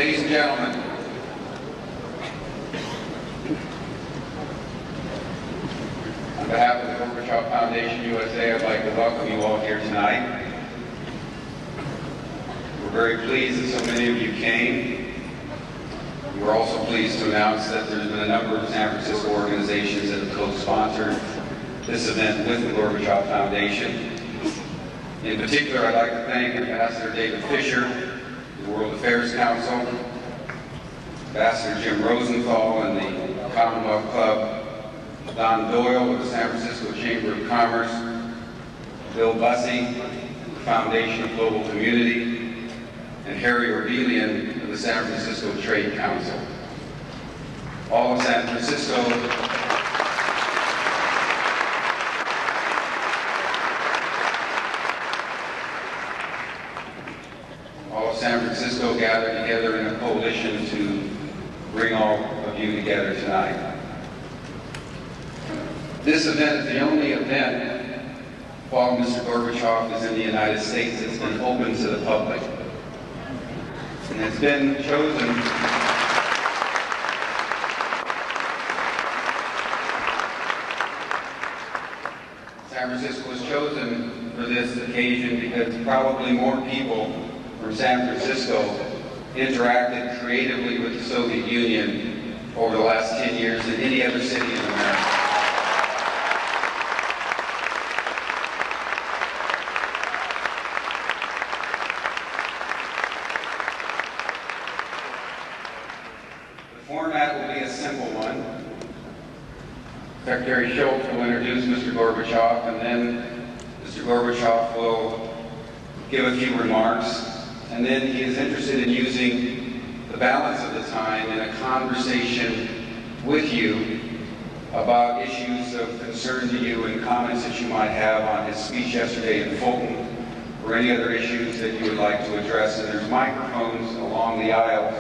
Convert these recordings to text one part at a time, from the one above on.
Ladies and gentlemen, on behalf of the Gorbachev Foundation USA, I'd like to welcome you all here tonight. We're very pleased that so many of you came. We're also pleased to announce that there's been a number of San Francisco organizations that have co-sponsored this event with the Gorbachev Foundation. In particular, I'd like to thank Ambassador David Fisher, the World Affairs Council, Ambassador Jim Rosenthal and the Commonwealth Club, Don Doyle of the San Francisco Chamber of Commerce, Bill Bussey, the Foundation of Global Community, and Harry Orbelian of the San Francisco Trade Council. All of San Francisco gathered together in a coalition to bring all of you together tonight. This event is the only event while Mr. Gorbachev is in the United States that's been open to the public. And it's been chosen San Francisco was chosen for this occasion because probably more people from San Francisco interacted creatively with the Soviet Union over the last 10 years than any other city in America. The format will be a simple one. Secretary Schultz will introduce Mr. Gorbachev, and then Mr. Gorbachev will give a few remarks. And then he is interested in using the balance of the time in a conversation with you about issues of concern to you and comments that you might have on his speech yesterday in Fulton or any other issues that you would like to address. And there's microphones along the aisles.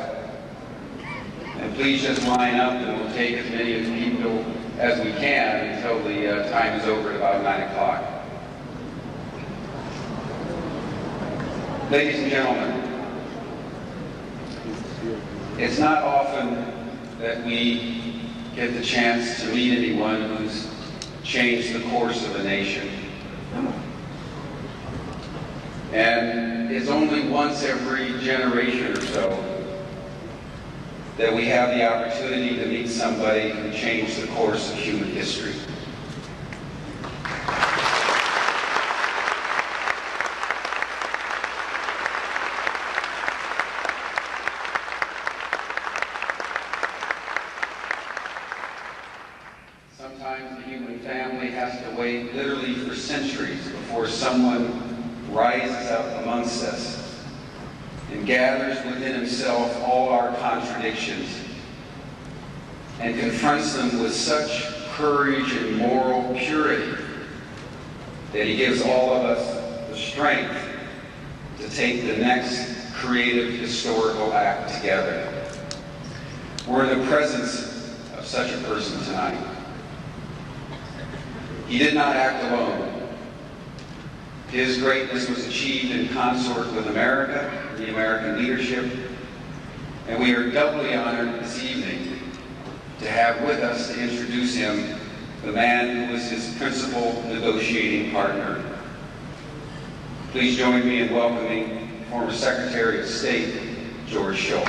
And please just line up and we'll take as many people as we can until the time is over at about 9 o'clock. Ladies and gentlemen, it's not often that we get the chance to meet anyone who's changed the course of a nation. And it's only once every generation or so that we have the opportunity to meet somebody who changed the course of human history. Sometimes the human family has to wait literally for centuries before someone rises up amongst us and gathers within himself all our contradictions and confronts them with such courage and moral purity that he gives all of us the strength to take the next creative historical act together. We're in the presence of such a person tonight. He did not act alone. His greatness was achieved in consort with America, the American leadership, and we are doubly honored this evening to have with us to introduce him the man who was his principal negotiating partner. Please join me in welcoming former Secretary of State, George Shultz.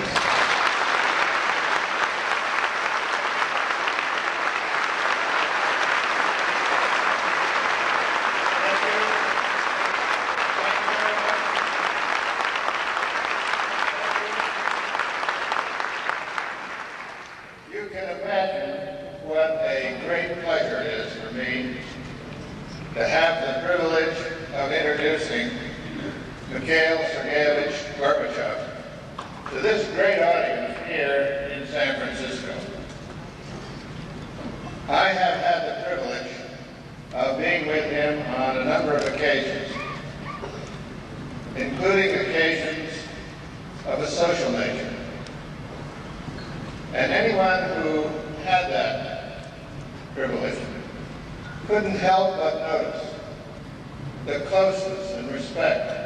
Gorbachev, to this great audience here in San Francisco. I have had the privilege of being with him on a number of occasions, including occasions of a social nature. And anyone who had that privilege couldn't help but notice the closeness and respect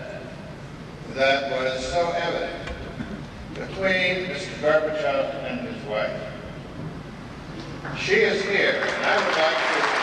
that was so evident between Mr. Gorbachev and his wife. She is here, and I would like to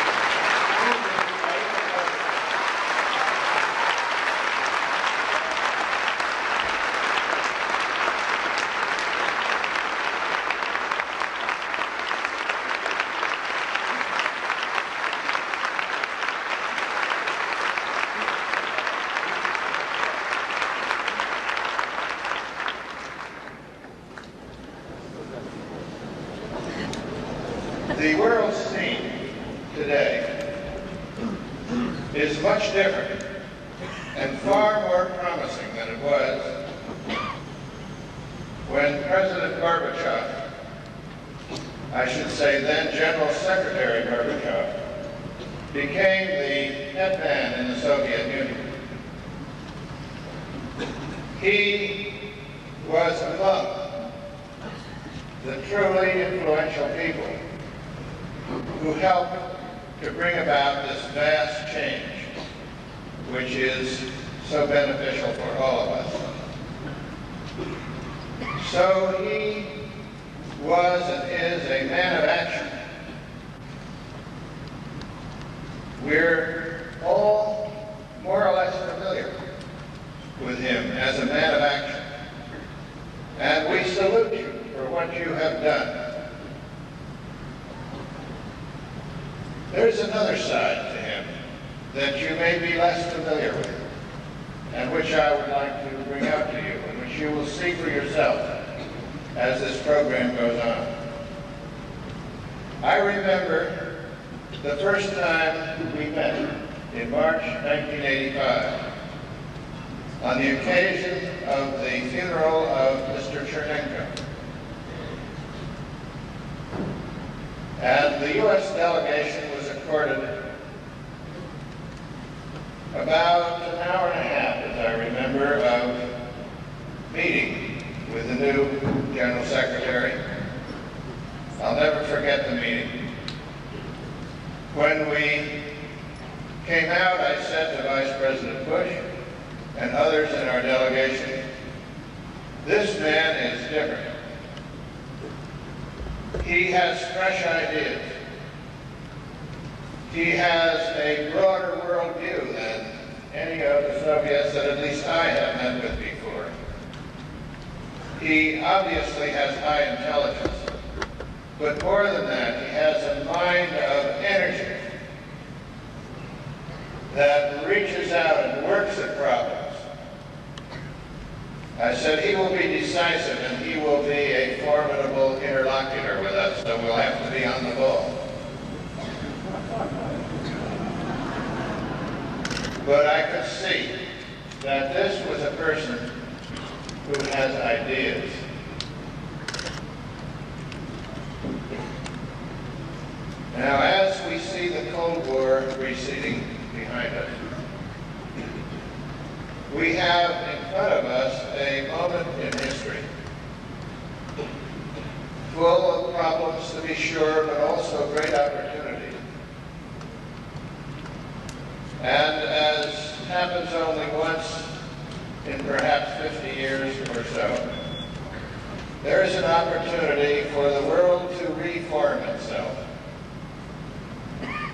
the world scene today is much different and far more promising than it was when President Gorbachev, I should say then General Secretary Gorbachev, became the head man in the Soviet Union. He was among the truly influential people who helped to bring about this vast change, which is so beneficial for all of us. So he was and is a man of action. We're all more or less familiar with him as a man of action, and we salute you for what you have done. There's another side to him that you may be less familiar with, and which I would like to bring out to you, and which you will see for yourself as this program goes on. I remember the first time we met in March 1985 on the occasion of the funeral of Mr. Chernenko. And the U.S. delegation was accorded about an hour and a half, as I remember, of meeting with the new General Secretary. I'll never forget the meeting. When we came out, I said to Vice President Bush and others in our delegation, this man is different. He has fresh ideas. He has a broader worldview than any of the Soviets that at least I have met with before. He obviously has high intelligence, but more than that, he has a mind of energy that reaches out and works at problems. I said he will be decisive and he will be a formidable interlocutor with us, so we'll have to be on the ball. But I could see that this was a person who has ideas. Now, as we see the Cold War receding behind us, we have in front of us a moment in history full of problems, to be sure, but also great opportunity. And as happens only once in perhaps 50 years or so, there is an opportunity for the world to reform itself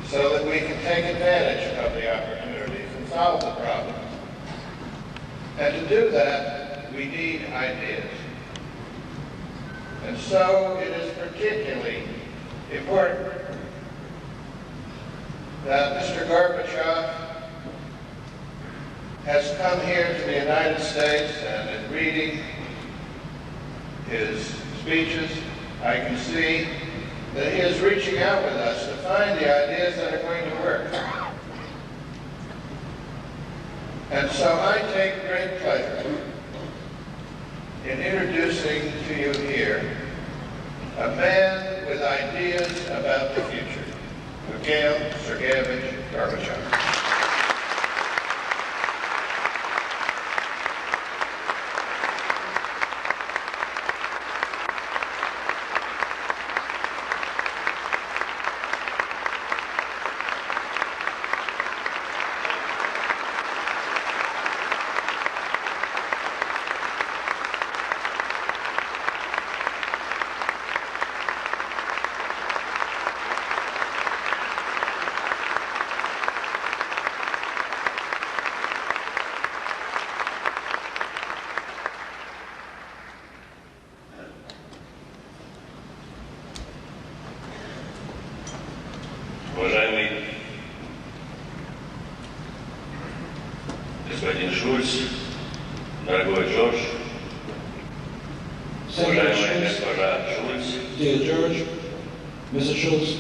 so that we can take advantage of the opportunities and solve the problems. And to do that, we need ideas. And so it is particularly important that Mr. Gorbachev has come here to the United States, and in reading his speeches, I can see that he is reaching out with us to find the ideas that are going to work. And so I take great pleasure in introducing to you here a man with ideas about the future, Mikhail Sergeyevich Gorbachev. Уважаемый господин Шульц, дорогой Джордж, уважаемая госпожа Шульц, Dear George, Mr. Schultz,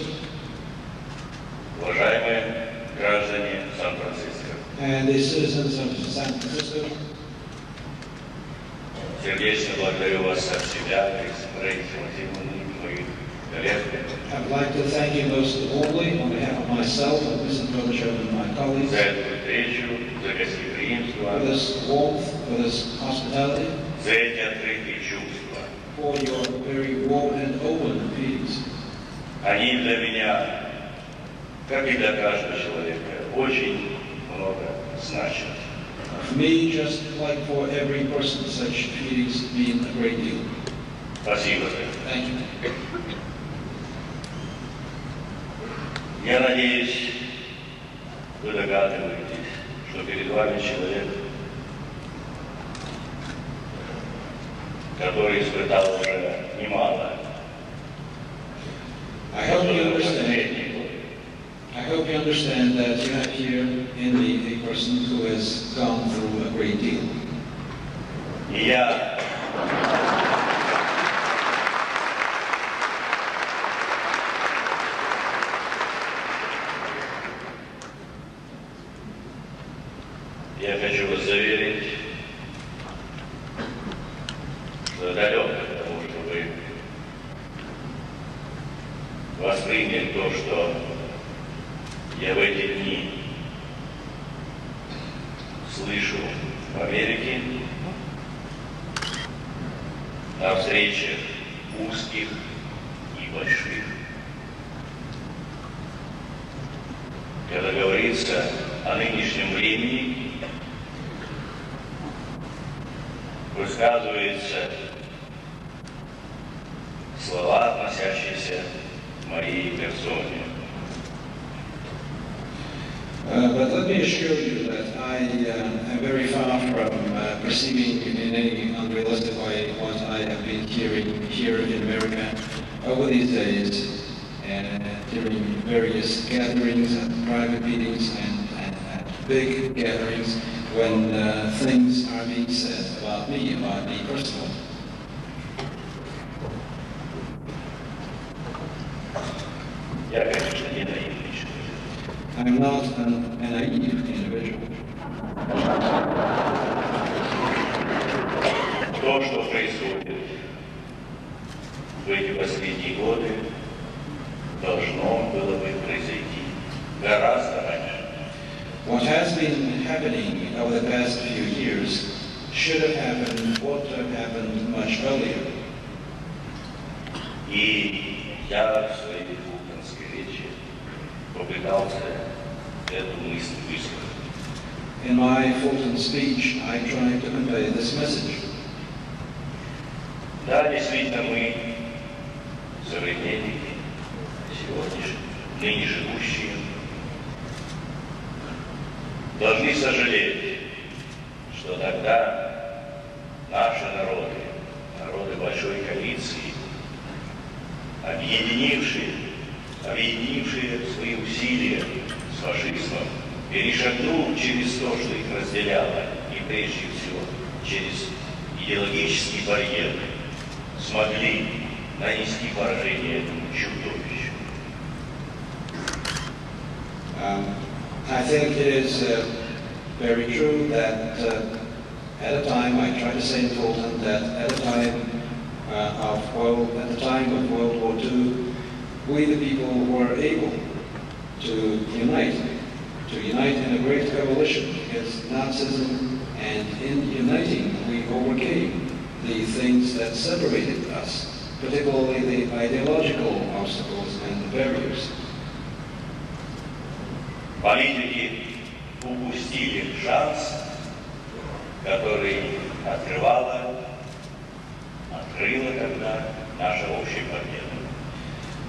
уважаемые граждане Сан-Франциско, and the citizens of San Francisco, сердечно благодарю вас от себя, моих коллег. I'd like to thank you most warmly on behalf of myself and Mr. Gorbachev and my colleagues За эту встречу, за гостеприимство, for this warmth, for this hospitality, за эти открытые чувства. for your very warm and open meetings. Они для меня, как и для каждого человека, очень много значат. For me, just like for every person, such meetings mean a great deal. Спасибо за это. Thank you. Я надеюсь, вы догадываетесь, что перед вами человек, который испытал уже немало. I hope you understand that you have here in me a person who has gone through a great deal. И я хочу вас заверить, что далек от того, чтобы воспринять то, что я в эти дни слышу в Америке на встречах узких и больших. Когда говорится о нынешнем времени, высказываются слова, относящиеся к моей персоне. But let me assure you that I am very far from perceiving in any unrealistic way what I have been hearing here in America over these days and during various gatherings and private meetings and big gatherings when things are being said about me personally. Я, конечно, не наивный человек. I'm not a naive individual. То, что происходит в эти последние годы, должно было бы произойти гораздо раньше. What has been happening over the past few years should have happened, ought to have happened much earlier. И я в своей фултонской речи попытался эту мысль высказать. In my Fulton speech, I tried to convey this message. Да, действительно, мы, современники, сегодняшние, ныне живущие, должны сожалеть, что тогда наши народы, народы большой коалиции, объединившие свои усилия с фашизмом, перешагнув через то, что их разделяло, и прежде всего через идеологический барьер, смогли нанести поражение этому чудовищу. I think it is very true that at a time, I try to say in Fulton that at the time of World War II, we the people were able to unite in a great coalition against Nazism, and in uniting we overcame the things that separated us, particularly the ideological obstacles and the barriers. Политики упустили шанс, который открыла тогда наша общая победа.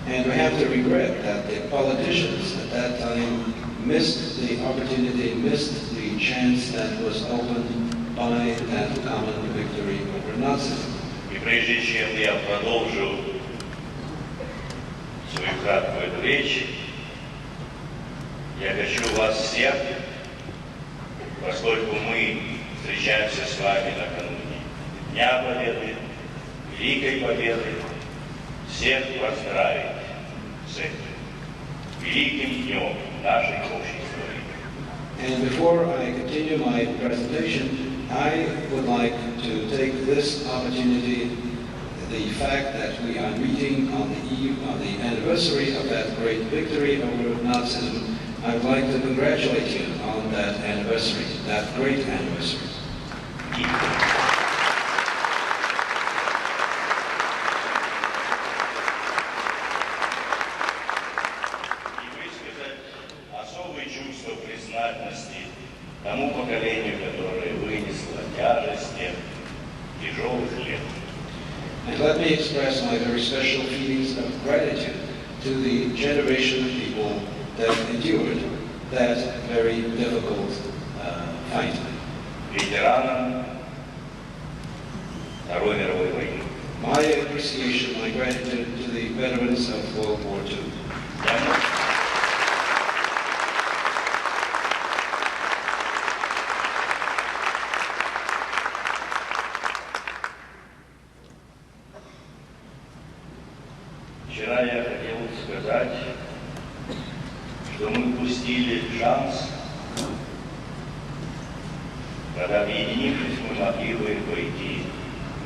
And we have to regret that the politicians at that time missed the opportunity, missed the chance that was opened by that common victory over Nazism. И прежде чем я продолжу свою краткую речь, Я хочу вас всех, поскольку мы встречаемся с вами накануне Дня Победы, Великой Победы, всех поздравить с этим великим днем нашей общей истории. And before I continue my presentation, I would like to take this opportunity, the fact that we are meeting on the eve of the anniversary of that great victory over Nazism, I would like to congratulate you on that anniversary, that great anniversary. Тому поколению, которое вынесло тяжесть тяжелых лет. And let me express my very special feelings of gratitude to the generation of people that endured that very difficult fight. Ветеранам Второй мировой войны. My appreciation, my gratitude to the veterans of World War II. Вчера я хотел сказать, что мы упустили шанс, когда, объединившись, мы могли бы пойти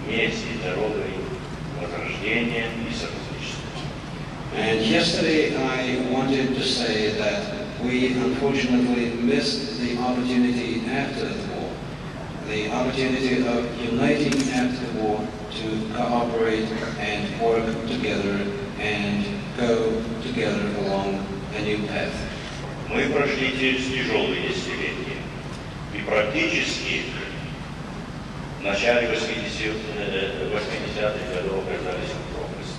вместе дорогой возрождения и сотрудничества. And yesterday I wanted to say that we unfortunately missed the opportunity after the war, the opportunity of uniting after the war to cooperate and work together and go together along a new path. Мы прошли через тяжелые десятилетия и практически в начале 80-х годов оказались в пропасти.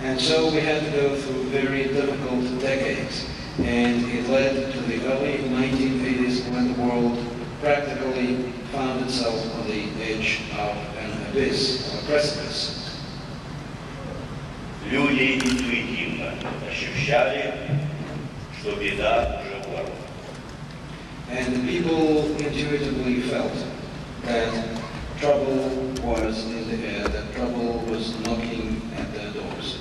And so we had to go through very difficult decades, and it led to the early 1980s when the world practically found itself on the edge of an abyss, or a precipice. Люди интуитивно ощущали, что беда уже у ворот. And the people intuitively felt that trouble was in the air, that trouble was knocking at their doors.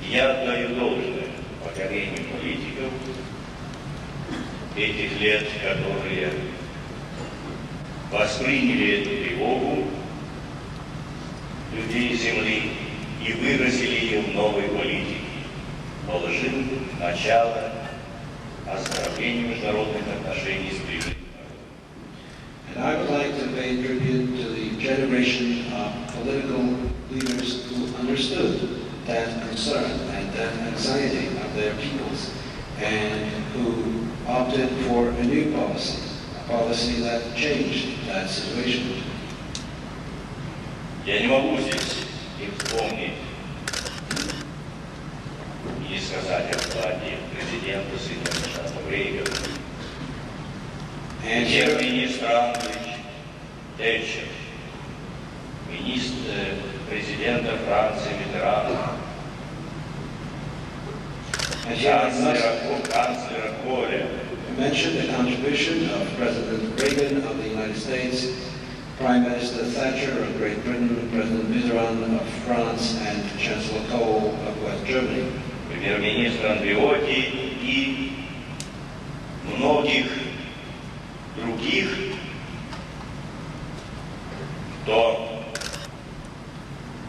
Я отдаю должное поколению политиков этих лет, которые восприняли эту тревогу людей Земли и выразили ее в новой политике, положив начало оздоровлению международных отношений с ближним народом. And I would like to pay tribute to the generation of political leaders who understood that concern and that anxiety of their peoples, and who opted for a new policy, a policy that changed that situation. Я не могу здесь не вспомнить и не сказать о вкладе президента Соединенных Штатов Рейгана, премьер-министра Англии Тэтчер, президента Франции Миттерана, канцлера Коля. Mentioned the contribution of President Reagan of the United States, Prime Minister Thatcher of Great Britain, President Mitterrand of France, and Chancellor Kohl of West Germany. Премьер-министр Андреотти и многих других, кто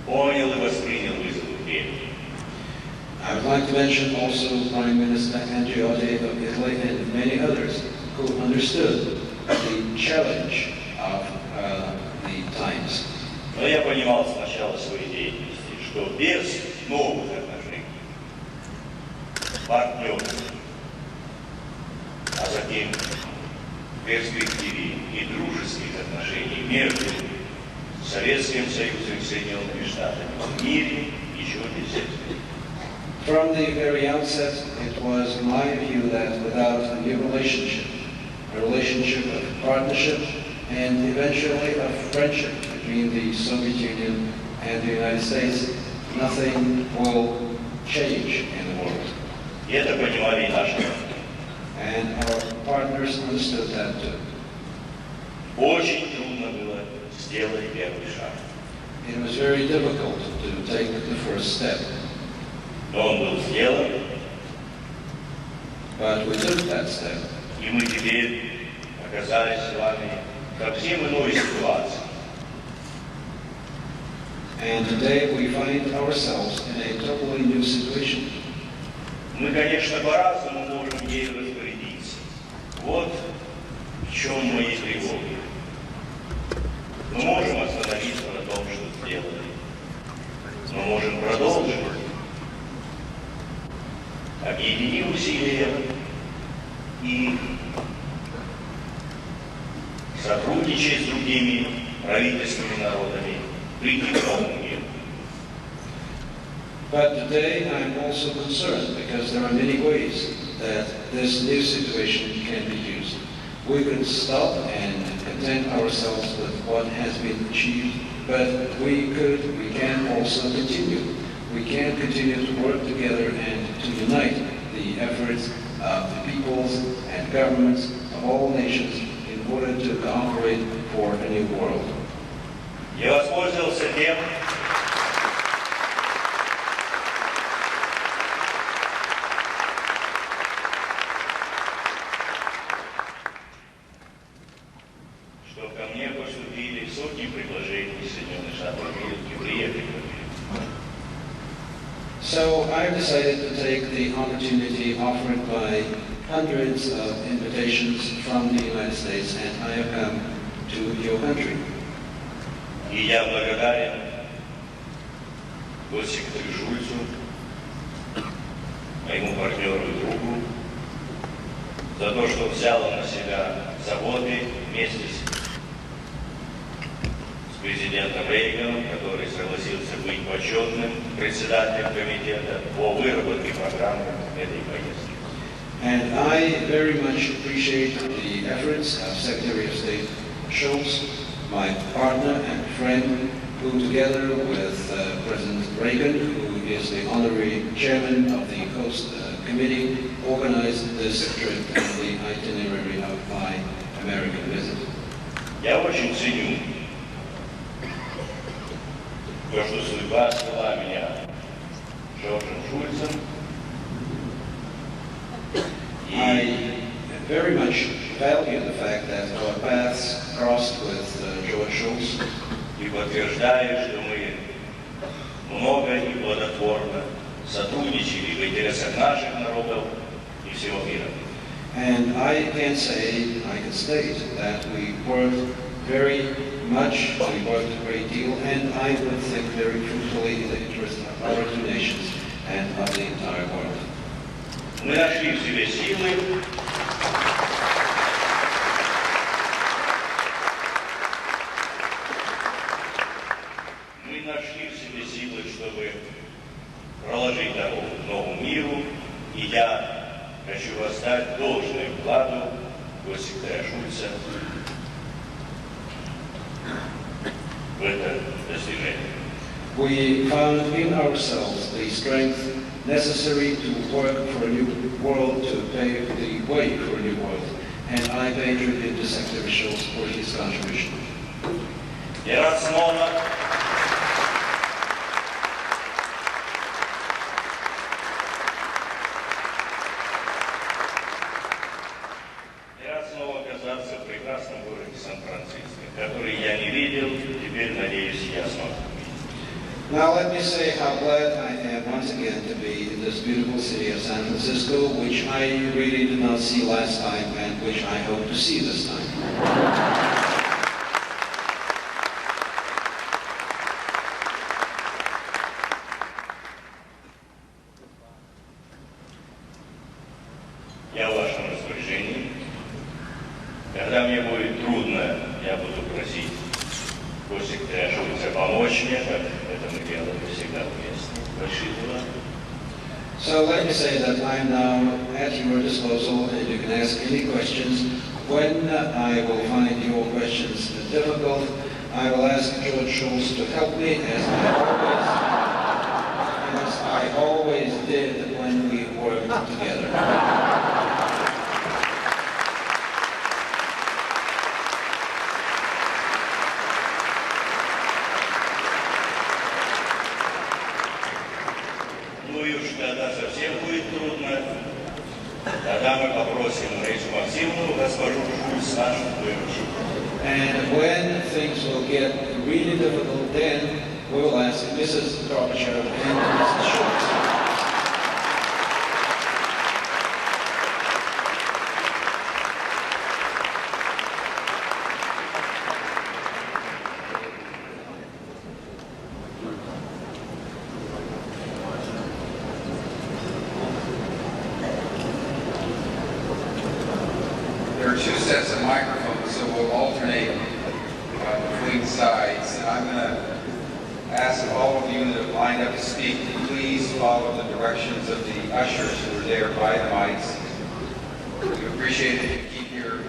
понял и воспринял вызов времени. I would like to mention also Prime Minister Andreotti of Italy and many others who understood the challenge of the times. Но я понимал с начала своей деятельности, что без новых отношений, партнеров, а затем в перспективе и дружеских отношений между Советским Союзом и Соединенными Штатами в мире еще нельзя. From the very outset, it was my view that without a new relationship, a relationship of partnership, and eventually of friendship between the Soviet Union and the United States, nothing will change in the world. И это понимали и наши. and our partners understood that too. Очень трудно было сделать первый шаг. It was very difficult to take the first step, Но он был сделан, but we took that step. и мы теперь оказались с вами в совсем иной ситуации. And today we find ourselves in a totally new situation. Мы, конечно, по-разному можем ей распорядиться. Вот в чем мои тревоги. Мы можем остановиться на том, что сделали. Мы можем продолжить. Объединив усилия и сотрудничая с другими правительственными народами, прийти к новому миру. But today I'm also concerned because there are many ways that this new situation can be used. We could stop and content ourselves with what has been achieved, but we can also continue. We can continue to work together and to unite the efforts of the peoples and governments of all nations in order to cooperate for a new world. Я воспользовался тем, что ко мне поступили сотни предложений Соединенных Штатов Америки приехать в Америку. So I've decided to take the opportunity offered by hundreds of invitations from the United States, and I have come to your country. И я благодарен госсекретарю Шульцу, моему партнеру и другу, за то, что взял на себя заботы вместе с президентом Рейганом, который согласился быть почетным председателем комитета по выработке программы этой поездки. And I very much appreciate the efforts of Secretary of State Schultz, my partner and friend, who together with President Reagan, who is the honorary chairman of the Coast Committee, organized this trip and the itinerary of my American visit. Я очень ценю то, что судьба свела меня с Джорджем Шульцем. I very much value the fact that our paths crossed with George Shultz. И подтверждаю, что мы много и плодотворно сотрудничали в интересах наших народов и всего мира. And I can state that we worked very much, we worked a great deal, and I would think very fruitfully in the interest of our two nations and of the entire world. Мы нашли в себе силы чтобы проложить дорогу к новому миру, и я хочу воздать должное вкладу госсекретаря Шульца в это достижение. We found in ourselves the strength necessary to work for a new world, to pave the way for a new world, and I pay tribute to Secretary Schultz for his contribution. Я рад снова оказаться в прекрасном городе Сан-Франциско, который я не видел, теперь, надеюсь, я смогу. Now let me say how glad I am once again to be in this beautiful city of San Francisco, which I really did not see last time and which I hope to see this time. Я в вашем распоряжении. Когда мне будет трудно, я буду просить госсекретаря Шульца помочь мне, как это мы делаем всегда вместе. Большие дела. So let me say that I'm now at your disposal and you can ask any questions. When I will find your questions difficult, I will ask George Shultz to help me as I always did when we worked together. совсем будет трудно, тогда мы попросим Раису Максимовну, госпожу Шульц, нашу выручить. And when things will get really difficult, then we will ask Mrs. Gorbachev and Mrs. Schultz. There are two sets of microphones, so we'll alternate between sides. And I'm going to ask all of you that have lined up to speak to please follow the directions of the ushers who are there by the mics. We appreciate it if you keep your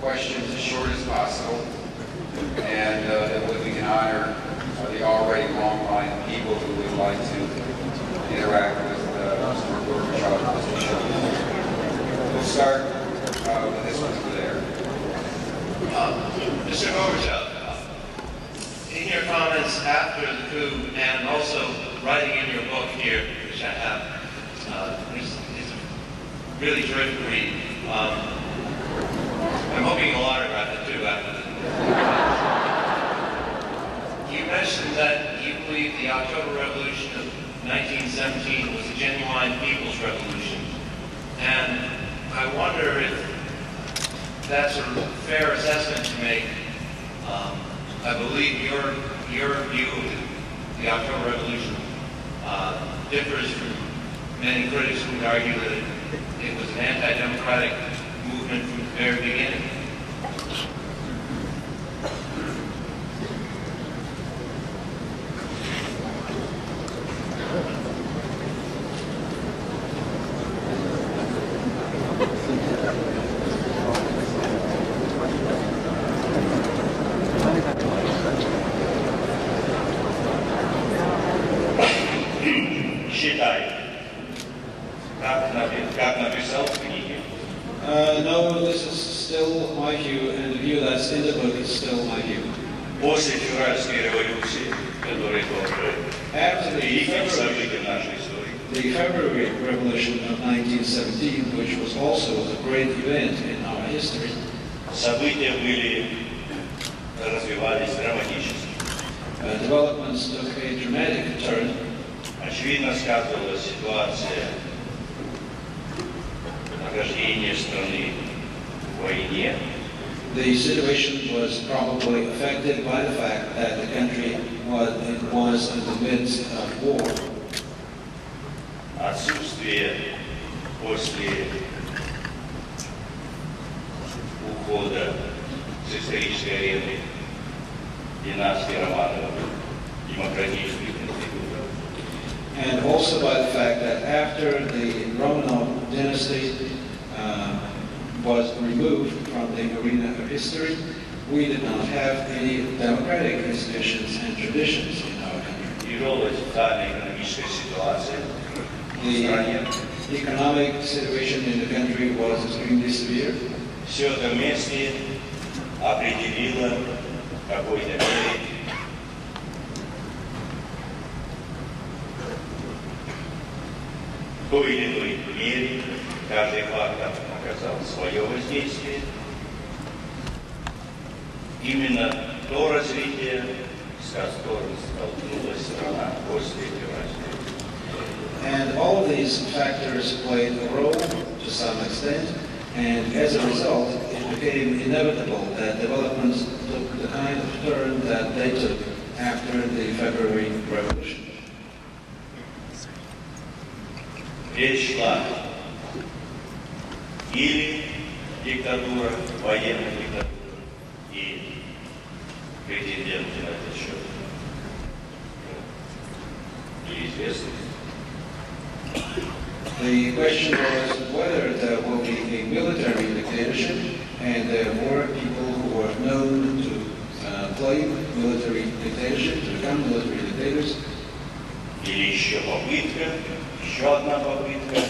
questions as short as possible, and that way we can honor the already long line of people who would like to interact with Mr. Gorbachev and Mr. Schultz. We'll start with this one over there. Mr. Gorbachev, in your comments after the coup, and also writing in your book here, which I have, it's a really terrific read. I'm hoping you'll autograph it too after the You mentioned that you believe the October Revolution of 1917 was a genuine people's revolution, and I wonder if that's a fair assessment to make. I believe your view of the October Revolution differs from many critics who would argue that it was an anti-democratic movement from the very beginning. Считай, как написал в книге. No, this is still my view, and the view that's in the book is still my view. После февральской революции, которая тоже After великим событием нашей истории, the February Revolution of 1917, which was also a great event in our history, события развивались драматически. Developments took a dramatic turn. Очевидно сказывалась ситуация нахождения страны в войне. The situation was probably affected by the fact that the country was in the midst of war. Отсутствие после ухода с исторической арены династии Романовых демократических институтов. And also by the fact that after the Romanov dynasty was removed from the arena of history, we did not have any democratic institutions and traditions in our country. Тяжелая социально-экономическая ситуация в стране. The economic situation in the country was extremely severe. Все это вместе определило в какой-то мере в той или иной мере каждый фактор оказал свое воздействие. Именно то развитие, с которым столкнулась страна после февральской. And all of these factors played a role to some extent, and as a result, it became inevitable that developments took the kind of turn that they took after the February Revolution. Речь шла или диктатура, военная диктатура, и претенденты на этот счет неизвестны. The question was whether there will be a military dictatorship, and there were people who were known to play military dictatorship, to become military dictators. Или еще одна попытка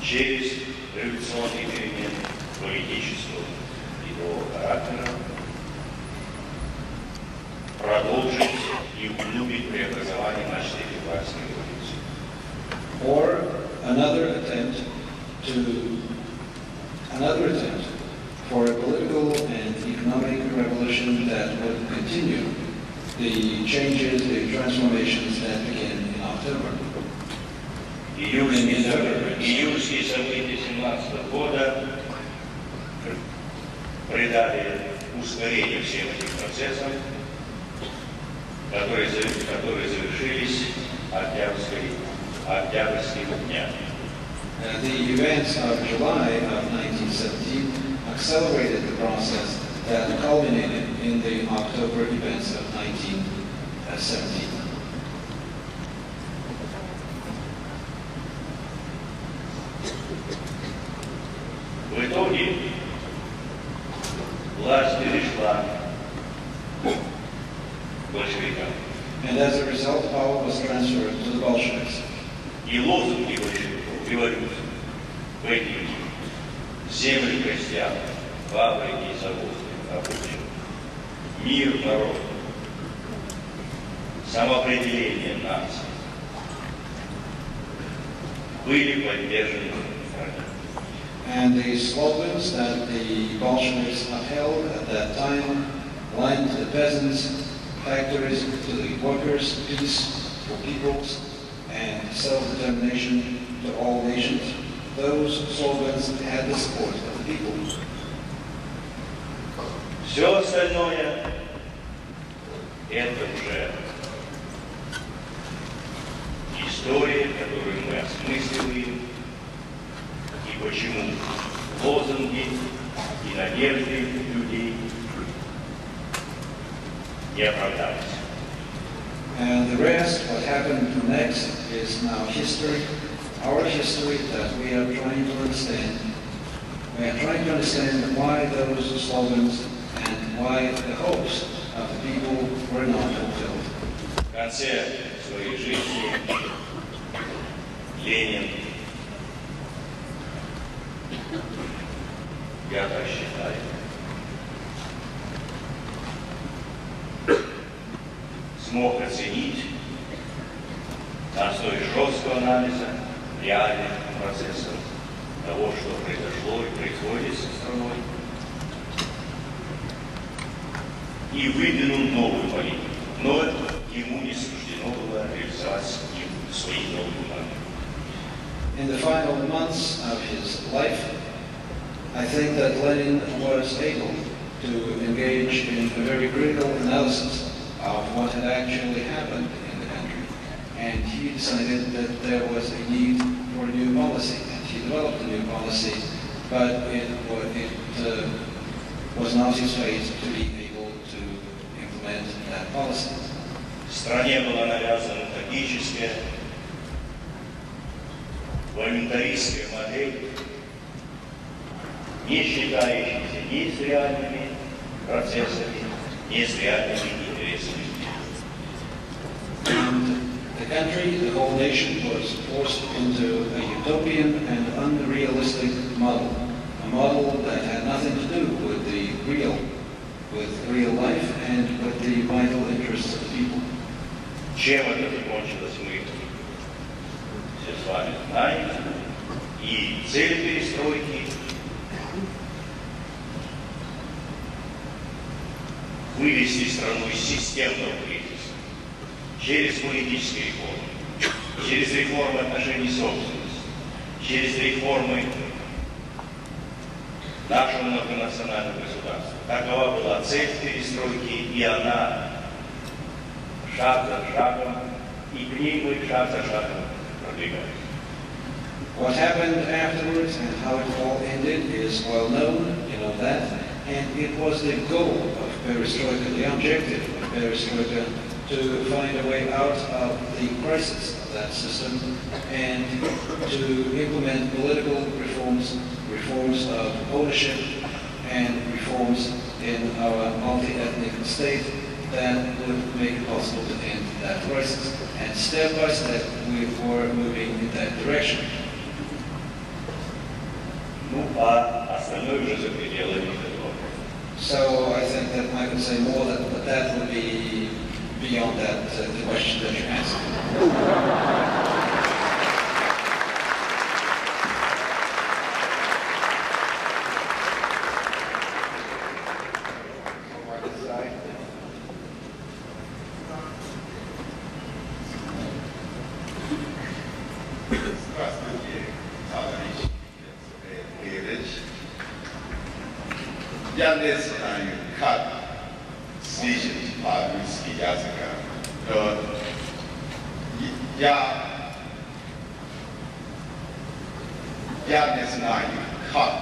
через революционный перемен политического и другого характера продолжить и углубить преобразование начатой февральской революции. another attempt for a political and economic revolution that would continue the changes, the transformations that began in October. Июльские события 17 года придали ускорение всем этим процессам, которые завершились октябрьским днем. The events of July of 1917 accelerated the process that culminated in the October events of 1917. В итоге власть перешла к большевикам. And as a result, power was transferred to the Bolsheviks. И лозунги большевиков, революции, выкинуть землю крестьян, фабрики и заводы рабочих, мир народу, самоопределение нации были поддержаны. And the slogans that the Bolsheviks upheld at that time, land to the peasants, factories to the workers, peace for peoples, and self-determination to all nations, those slogans had the support of the people. Все остальное – это уже история, которую мы осмысливаем, и почему лозунги и надежды людей не оправдались. And the rest, what happened next, is now history, our history that we are trying to understand. We are trying to understand why those slogans and why the hopes of the people were not fulfilled. В конце своей жизни Ленин, я так считаю, смог оценить на основе жесткого анализа реальных процессов того, что произошло и происходит со страной, и выдвинул новую политику. Но ему не суждено было реализовать свои новые планы. In the final months of his life, I think that Lenin was able to engage in a very critical analysis of what had actually happened in the country. And he decided that there was a need for a new policy. And he developed a new policy, but it was not his fate to be able to implement that policy. Стране была навязана трагическая, волюнтаристская модель, не считающаяся ни с реальными процессами, ни с реальными интересами. And the country, the whole nation, was forced into a utopian and unrealistic model, a model that had nothing to do with real life and with the vital interests of the people. Чем это закончилось, мы все с вами знаем. И цель перестройки – вывести страну из системного кризиса через политические реформы, через реформы отношений собственности, через реформы нашего многонационального государства. Такова была цель перестройки, и она шаг за шагом, и к ней мы шаг за шагом продвигаемся. What happened afterwards and how it all ended is well known, you know that, and it was the goal of perestroika, the objective of perestroika, to find a way out of the crisis of that system and to implement political reforms, reforms of ownership and reforms in our multi-ethnic state that would make it possible to end that crisis. And step by step, we were moving in that direction. So I think that I could say more, but that would be beyond that, the question that you asked. Здравствуйте, товарищи Горбачев. Я не знаю, как слышать по-русски языка, но я не знаю, как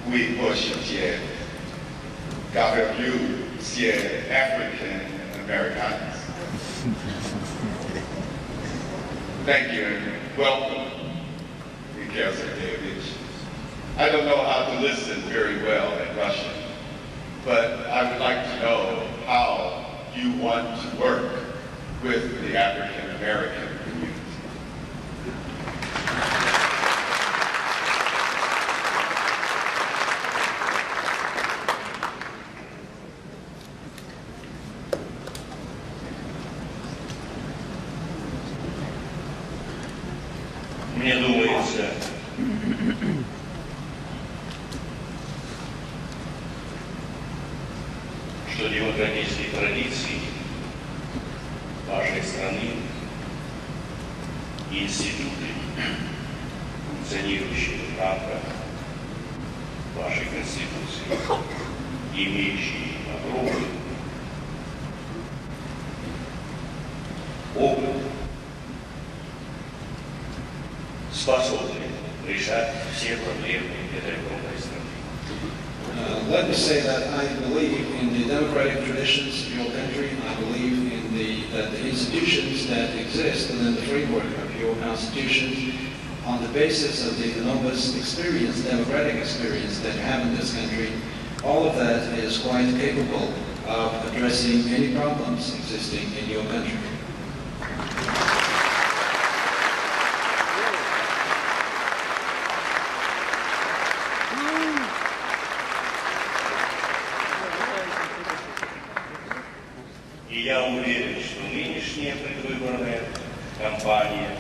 вы можете говорить с African Americans. Thank you and welcome, Mikhail Sergeyevich. I don't know how to listen very well in Russian, but I would like to know how you want to work with the African American community. Мне думается, что демократические традиции вашей страны и институты, функционирующие в рамках вашей Конституции, имеющие огромный опыт, способны решать все проблемы этой огромной страны. Let me say that I believe in the democratic traditions of your country. I believe in that the institutions that exist within the framework of your constitution, on the basis of the enormous experience, democratic experience that you have in this country, all of that is quite capable of addressing any problems existing in your country. И я уверен, что нынешняя предвыборная кампания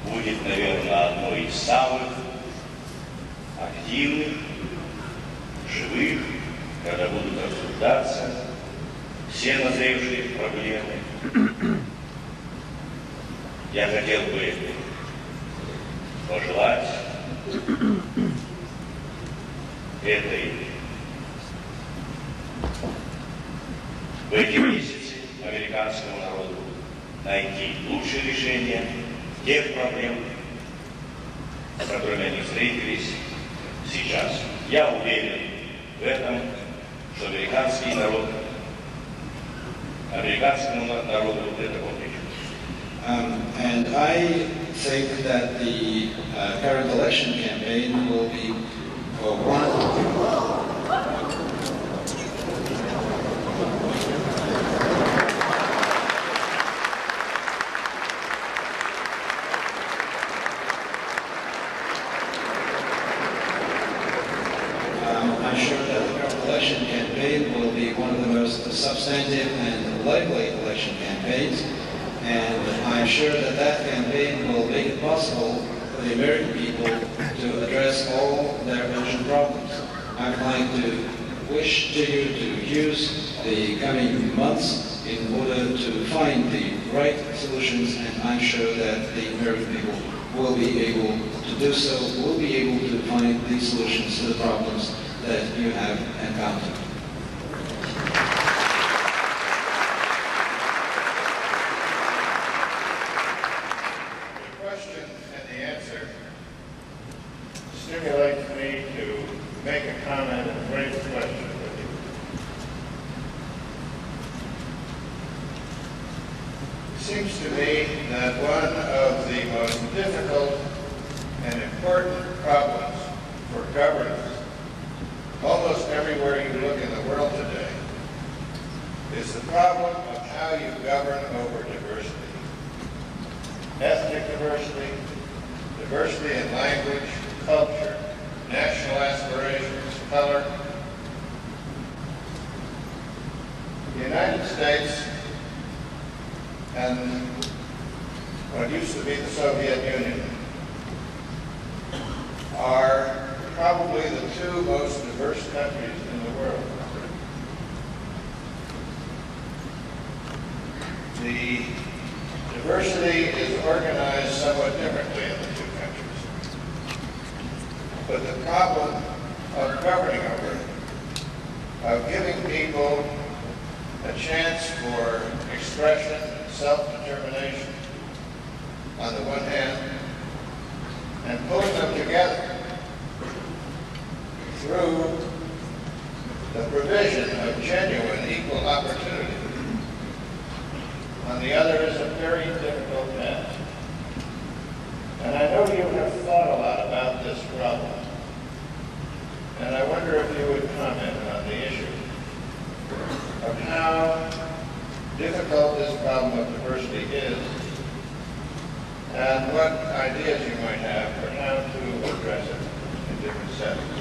будет, наверное, одной из самых активных, живых, когда будут обсуждаться все назревшие проблемы. Я хотел бы пожелать в эти месяцы американскому народу найти лучшее решение тех проблем, с которыми они встретились сейчас. Я уверен в этом, что американскому народу это помнит. And I think that the current election campaign will be one. I'm sure that the current election campaign will be one of the most substantive and lively election campaigns. And I'm sure that that campaign will make it possible for the American people to address all their urgent problems. I'd like to wish to you to use the coming months in order to find the right solutions, and I'm sure that the American people will be able to do so, will be able to find the solutions to the problems that you have encountered. Stimulates me to make a comment and raise a question with you. It seems to me that one of the most difficult and important problems for governance, almost everywhere you look in the world today, is the problem of how you govern over diversity. Ethnic diversity, diversity in language, culture, national aspirations, color. The United States and what used to be the Soviet Union are probably the two most diverse countries in the world. The diversity is organized somewhat differently in the two countries. But the problem of governing over, of giving people a chance for expression, self-determination, on the one hand, and pulling them together through the provision of genuine equal opportunity, on the other, is a very difficult task. And I know you have thought a lot about this problem, and I wonder if you would comment on the issue of how difficult this problem of diversity is, and what ideas you might have for how to address it in different settings.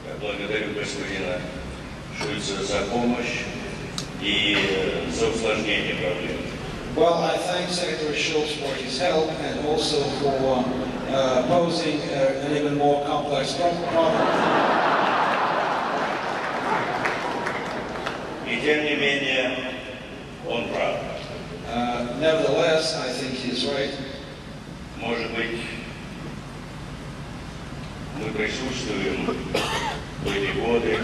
Я благодарю господина Шульца за помощь и за усложнение проблемы. Well, I thank Secretary Schultz for his help and also for posing an even more complex problem. И тем не менее, он прав. Nevertheless, I think he's right. Может быть, мы присутствуем в эти годы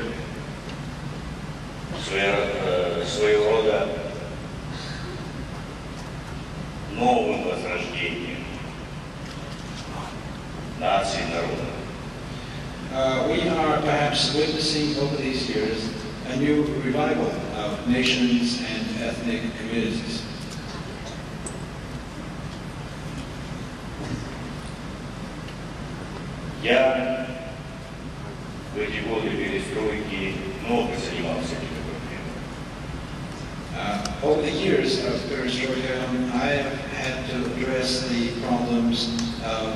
своего рода новым возрождением нации и народа. We are perhaps witnessing over these years a new revival of nations and ethnic communities. Я в эти годы перестройки много занимался этими проблемами. Over the years of perestroika, I have had to address the problems of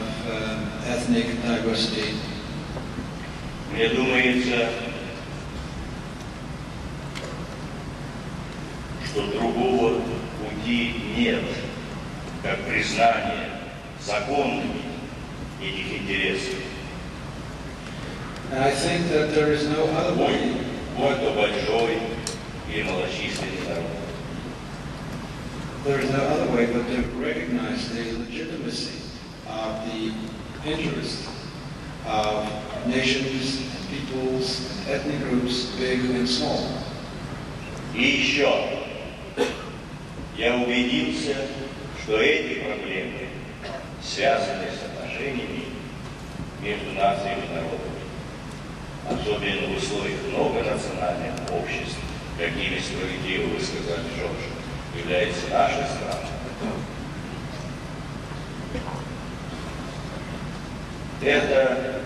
ethnic diversity. Мне думается, что другого пути нет, как признание законными этих интересов. And I think that there is no other way. Будь то большой или малочисленный народ. There is no other way but to recognize the legitimacy of the interest of nations and peoples and ethnic groups, big and small. И еще, я убедился, что эти проблемы связаны с отношениями между нациями и народами, особенно в условиях многонациональных обществ, какими, справедливо вы сказали, Жорж, является наша страна. Это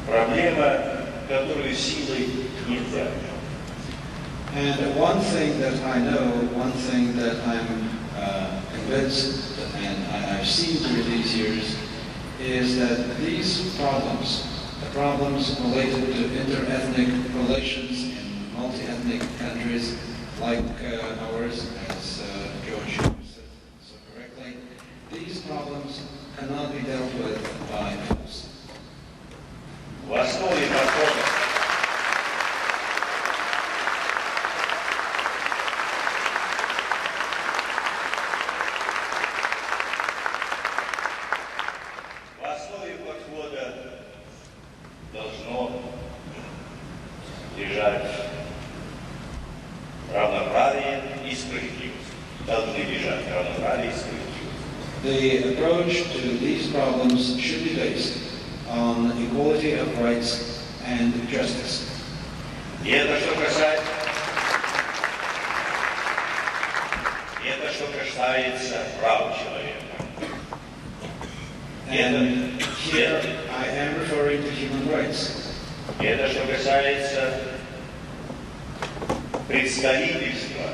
проблема, которую силой нельзя решить. And one thing that I know, one thing that I'm convinced and I've seen through these years, is that these problems, the problems related to inter-ethnic relations in multi-ethnic countries like ours, as George said so correctly, these problems cannot be dealt with by force. В основе подхода должно лежать равноправие и справедливость. Должны лежать равноправие и справедливость. The approach to these problems should be based on equality of rights and justice. И это что касается прав человека. And here I am referring to human rights. И это что касается представительства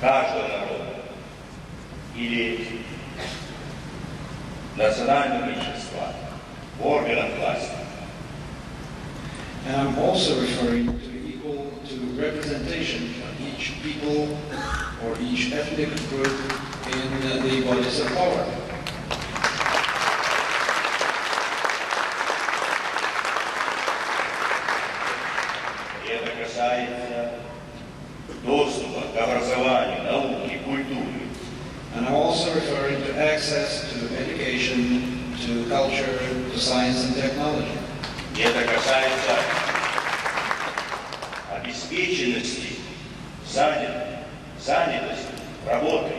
каждого народа или национального меньшинства в органах власти. And I'm also referring to equal to representation of each people or each ethnic group in the bodies of power. И это касается доступа к образованию, науке, культуре. And I'm also referring to access to education, to culture, to science and technology. И это касается обеспеченности, занятости, работы.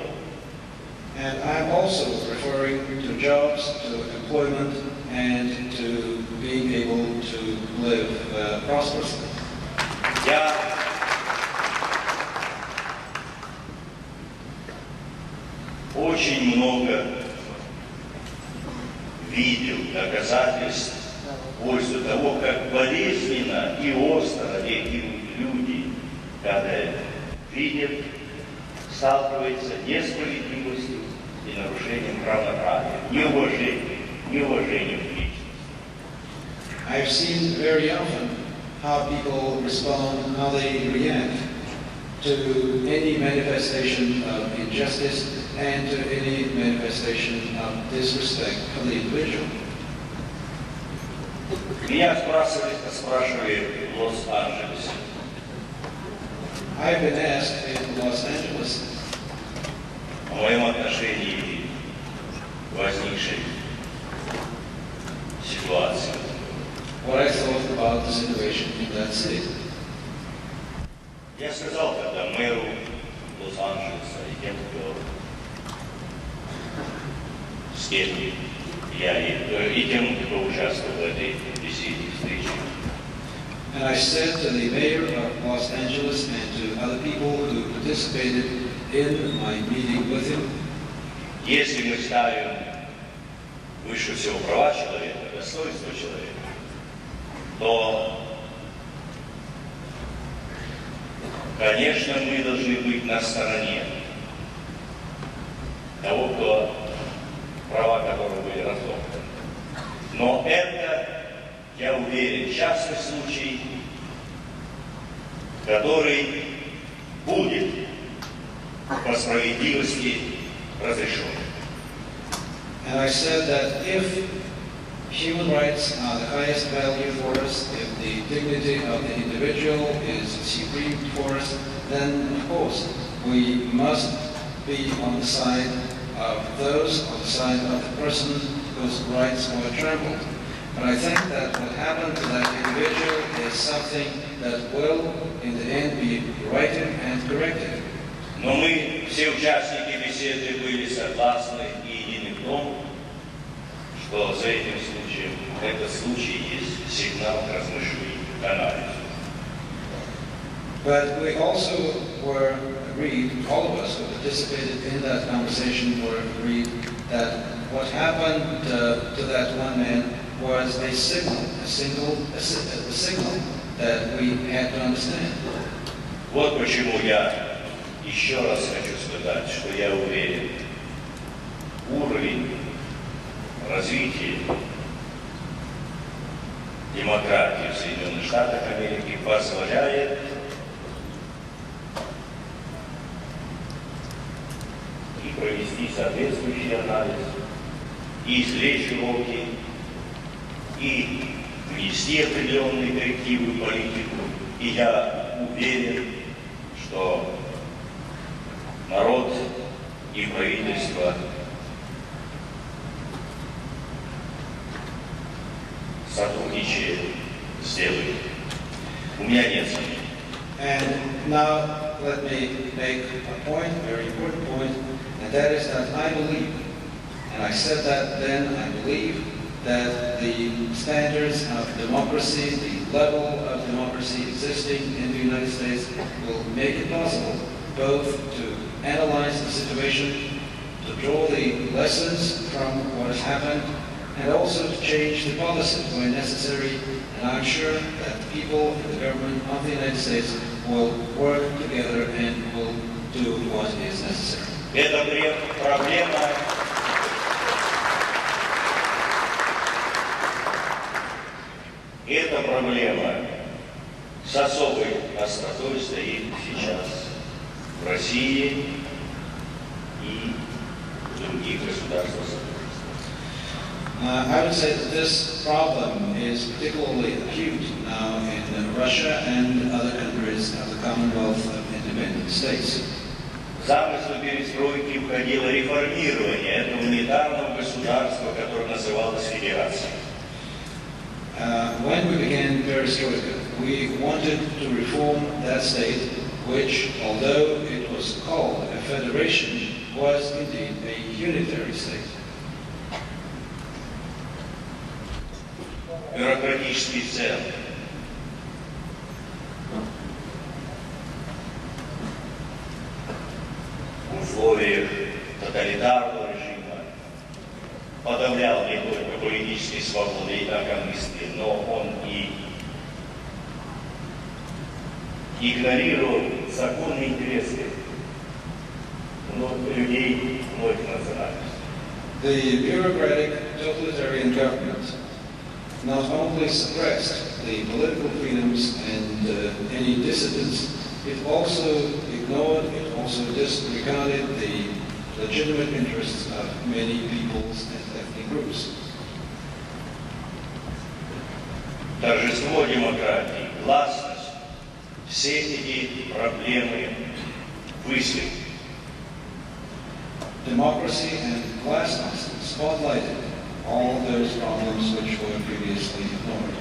And I'm also referring to jobs, to employment, and to being able to live prosperously. Я очень много видел доказательств в пользу того, как болезненно и остро реагируют люди, когда видят, сталкиваются с несправедливостью и нарушением равноправия, неуважением к личности. I've seen very often how people respond, how they react to any manifestation of injustice and to any manifestation of disrespect for the individual. Меня спрашивали в Лос-Анджелесе. I've been asked in Los Angeles О моем отношении к возникшей ситуации. what I thought about the situation in that city. Я сказал тогда мэру Лос-Анджелеса и тем, с кем я и тем, кто участвовал в этой беседе, встрече. And I said to the mayor of Los Angeles and to other people who participated in my meeting with him, Если мы ставим выше всего права человека, достоинство человека, то, конечно, мы должны быть на стороне того, права которого были разломаны. Но это, я уверен, частный случай, который будет по справедливости разрешен. and I said that if human rights are the highest value for us, if the dignity of the individual is supreme for us, then of course we must be on the side of those, on the side of the person whose rights were trampled. But I think that what happened to that individual is something that will, in the end, be righted and corrected. Но мы, все участники беседы, были согласны и едины в том, что за этим случаем, этот случай есть сигнал к размышлению, к анализу. But we also were agreed, all of us who participated in that conversation were agreed that what happened to that one man was a signal that we had to understand. Вот почему я еще раз хочу сказать, что я уверен, уровень развития демократии в Соединенных Штатах Америки позволяет и провести соответствующий анализ, и извлечь уроки, и внести определенные коррективы в политику. И я уверен, что народ и правительство сотрудничая сделают. У меня нет сомнений. And now let me make a point, a very important point, and that is that I believe, and I said that then, I believe that the standards of democracy, the level of democracy existing in the United States will make it possible both to analyze the situation, to draw the lessons from what has happened, and also to change the policy where necessary. And I'm sure that people in the government of the United States will work together and will do what is necessary. Это проблема Эта проблема с особой остротой стоит сейчас в России и в других государствах Содружества. I would say that this problem is particularly acute now in Russia and other countries of the Commonwealth of Independent States. В замысел перестройки входило реформирование этого унитарного государства, которое называлось Федерацией. When we began perestroika, we wanted to reform that state, which, although it was called a federation, was indeed a unitary state. Бюрократический центр. В условиях тоталитарного режима подавлял не только политические свободы и инакомыслие, но он и игнорировал законные интересы людей многих национальностей. The bureaucratic totalitarian government not only suppressed the political freedoms and any dissidents, it also ignored, it also disregarded the legitimate interests of many peoples and ethnic groups. Торжество демократии, гласность, все эти проблемы высветили. Democracy and glasnost spotlighted all those problems which were previously ignored.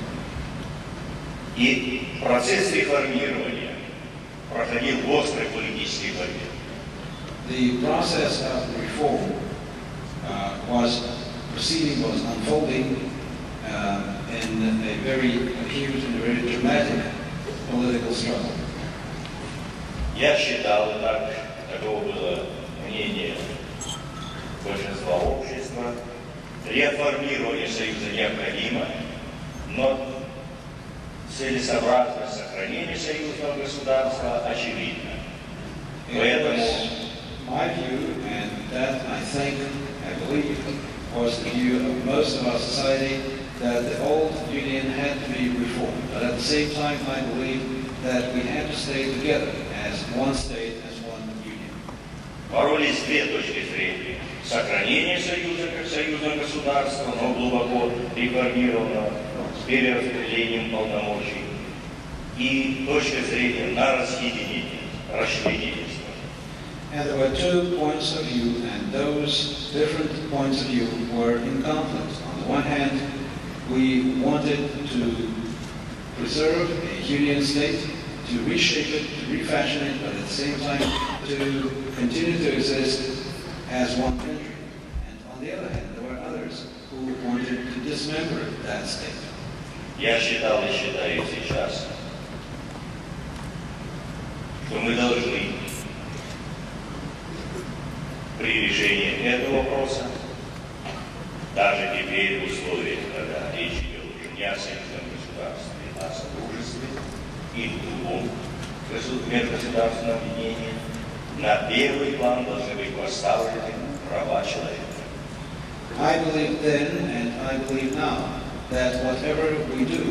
И процесс реформирования проходил в острой политической борьбе. The process of reform was unfolding in a very acute and very dramatic political struggle. Я считал, таково было мнение большинства общества, реформирование Союза необходимо, но целесообразность сохранения союзного государства очевидна. Поэтому my view, and that I believe, was the view of most of our society, that the old union had to be reformed. But at the same time, I believe that we had to stay together as one state, as one union. боролись две точки зрения. Сохранение Союза как союзного государства, но глубоко реформированного, с перераспределением полномочий. И точка зрения на разъединение, расчленение. And there were 2 points of view, and those different points of view were in conflict. On the one hand, we wanted to preserve a union state, to reshape it, to refashion it, but at the same time to continue to exist as one country. And on the other hand, there were others who wanted to dismember that state. Я считал и считаю сейчас, что мы должны при решении этого вопроса, даже теперь в условиях, когда речь идет уже не о союзном государстве, а о содружестве и другом межгосударственном объединении, на первый план должны быть поставлены права человека. I believed then, and I believe now, that whatever we do,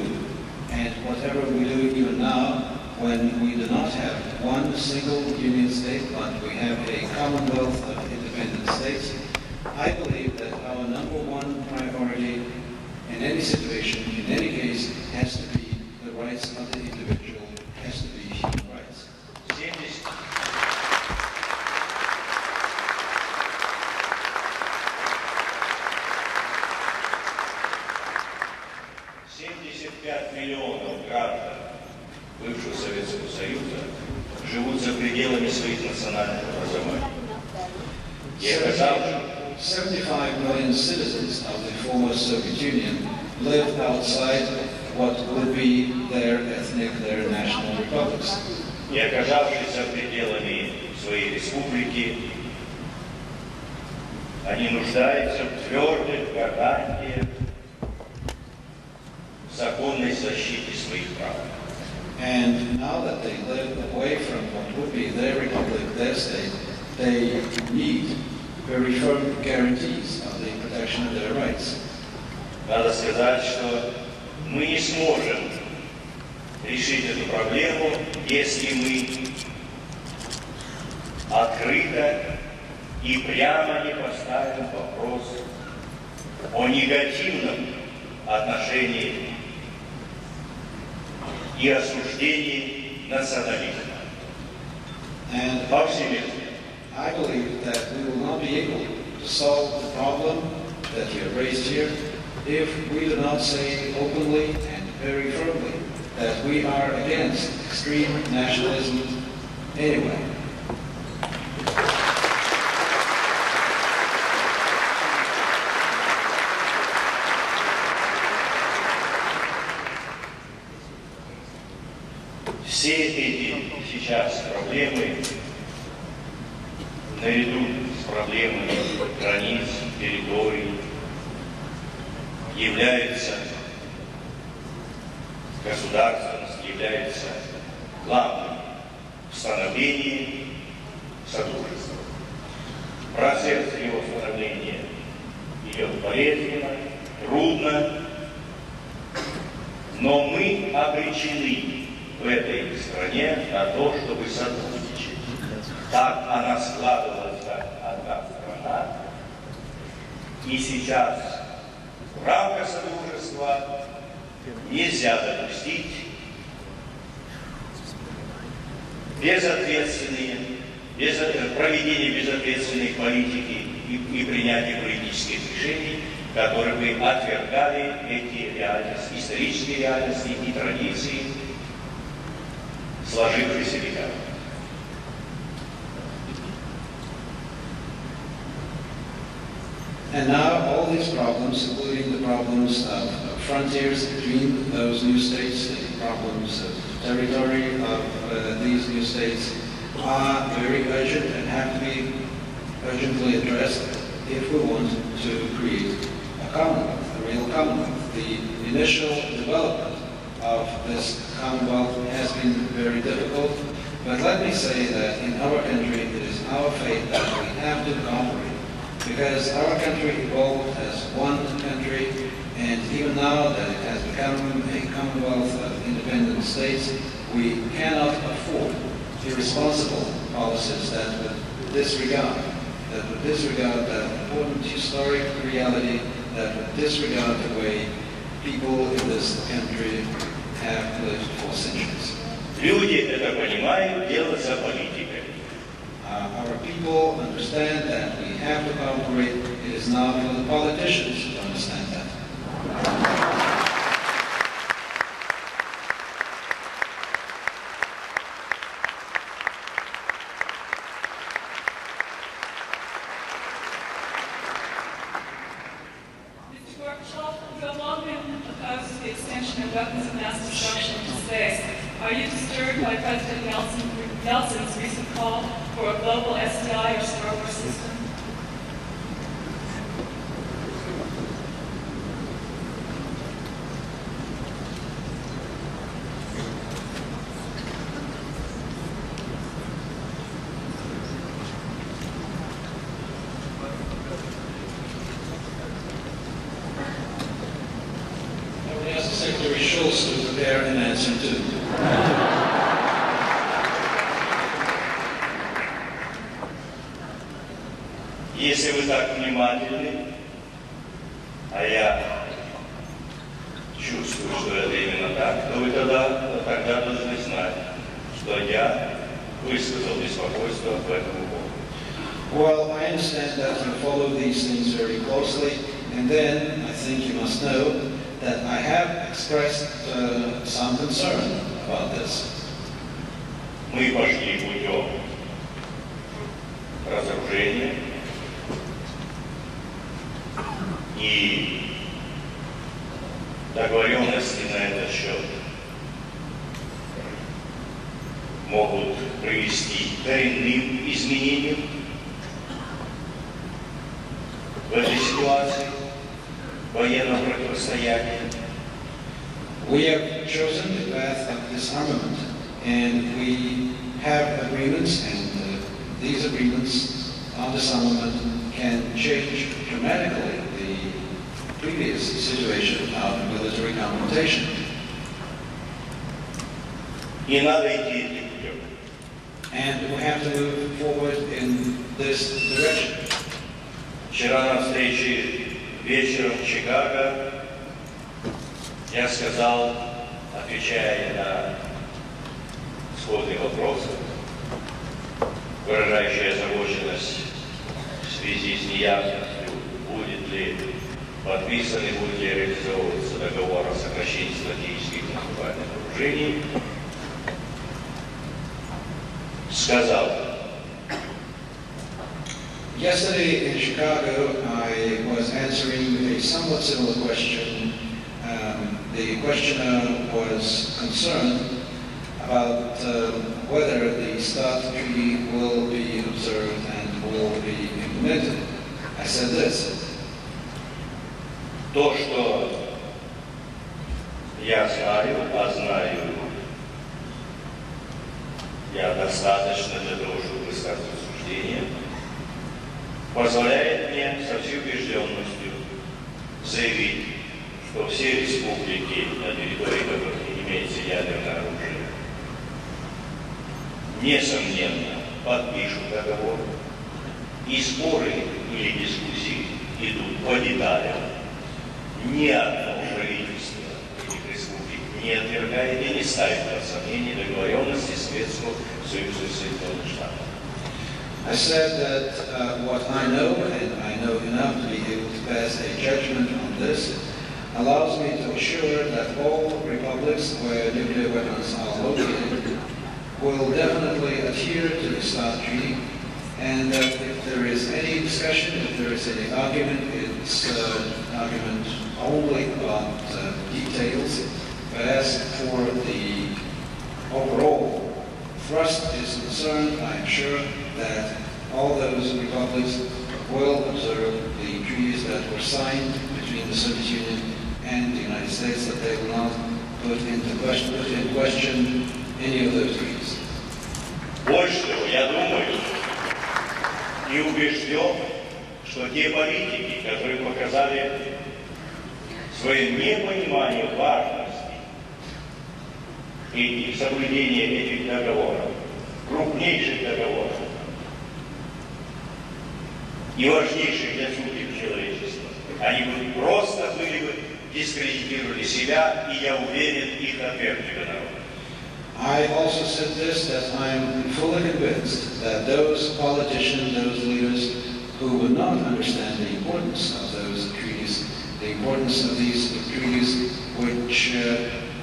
and whatever we do even now, when we do not have one single union state, but we have a commonwealth of independent states, I believe that our number one priority in any situation, in any case, has to be the rights of the individual, has to be human rights. 75 миллионов граждан бывшего Советского Союза живут за пределами своих национальных образований. 75 million citizens of the former Soviet Union live outside what would be their ethnic, their national republics. И оказавшись за пределами своей республики, они нуждаются в твердых гарантиях законной защите своих прав. And now that they live away from what would be their republic, their state, they need very firm guarantees of the protection of their rights. Надо сказать, что мы не сможем решить эту проблему, если мы открыто и прямо не поставим вопрос о негативном отношении и осуждении национализма. And I believe that we will not be able to solve the problem that you have raised here if we do not say openly and very firmly that we are against extreme nationalism anyway. Все эти сейчас проблемы, наряду с проблемами границ, территорий, являются государственность, является главным в становлении Содружества. Процесс его становления идет болезненно, трудно, но мы обречены в этой стране на то, чтобы сотрудничать. Так она складывалась как одна страна. И сейчас в рамках Содружества нельзя допустить проведение безответственной политики и принятие политических решений, которые бы отвергали эти реальности, исторические реальности и традиции, сложившиеся веками. And now all these problems, including the problems of frontiers between those new states, the problems of territory of these new states, are very urgent and have to be urgently addressed if we want to create a commonwealth, a real commonwealth. The initial development of this commonwealth has been very difficult, but let me say that in our country it is our fate that we have to cooperate, because our country evolved as one country, and even now that it has become a commonwealth of independent states, we cannot afford irresponsible policies that would disregard that important historic reality, that would disregard the way people in this country have lived for centuries. Люди это понимают, дело за политикой. Our people understand that we have to cooperate. It is now for the politicians to understand that. Mr. Gorbachev, you have long been opposed to the extension of weapons of mass destruction into space. Are you disturbed by President Yeltsin's recent call for a global SDI or Star Wars system? I would ask Secretary Schultz to prepare an answer too. Если вы так внимательны, а я чувствую, что это именно так, то вы тогда должны знать, что я высказал беспокойство по этому поводу. Well, I understand that you follow these things very closely, and then I think you must know that I have expressed some concern about this. Мы пошли путем разоружения и договоренности на этот счет могут привести к коренным изменениям в этой ситуации военного противостояния. We have chosen the path of disarmament, and we have agreements, and these agreements on disarmament can change dramatically the previous situation of military confrontation. И надо идти этим путем. And we have to move forward this direction. Вчера на встрече вечером в Чикаго я сказал, отвечая на сходный вопрос, выражающий озабоченность в связи с неясностью, будет ли подписан и будет ли реализовываться договор о сокращении стратегических наступательных вооружений, сказал: Yesterday in Chicago, I was answering a somewhat similar question. The questioner was concerned about whether the START treaty will be observed and will be implemented. I said this. То, что я знаю, я достаточно для того, чтобы высказать суждение, позволяет мне со всей убежденностью заявить, что все республики, на территории которых имеется ядерное оружие, несомненно подпишут договор, и споры или дискуссии идут по деталям. Ни одно правительство этих республик не отвергает и не ставит под сомнение договоренности Советского Союза и Соединенных Штатов. I said that what I know, and I know enough to be able to pass a judgment on this, allows me to assure that all republics where nuclear weapons are located will definitely adhere to the START Treaty, and that if there is any discussion, if there is any argument, it's an argument only about details, but as for the overall thrust is concerned, I am sure that all those republics will observe the treaties that were signed between the Soviet Union and the United States, that they will not put in question any of those treaties. Больше того, я думаю и убежден, что те политики, которые показали свое непонимание важности и соблюдения этих договоров, крупнейших договоров и важнейших для судеб человечества, они бы просто дискредитировали себя, и я уверен, их отвергли бы народ. I also said this, that I am fully convinced that those politicians, those leaders who would not understand the importance of those treaties, the importance of these treaties which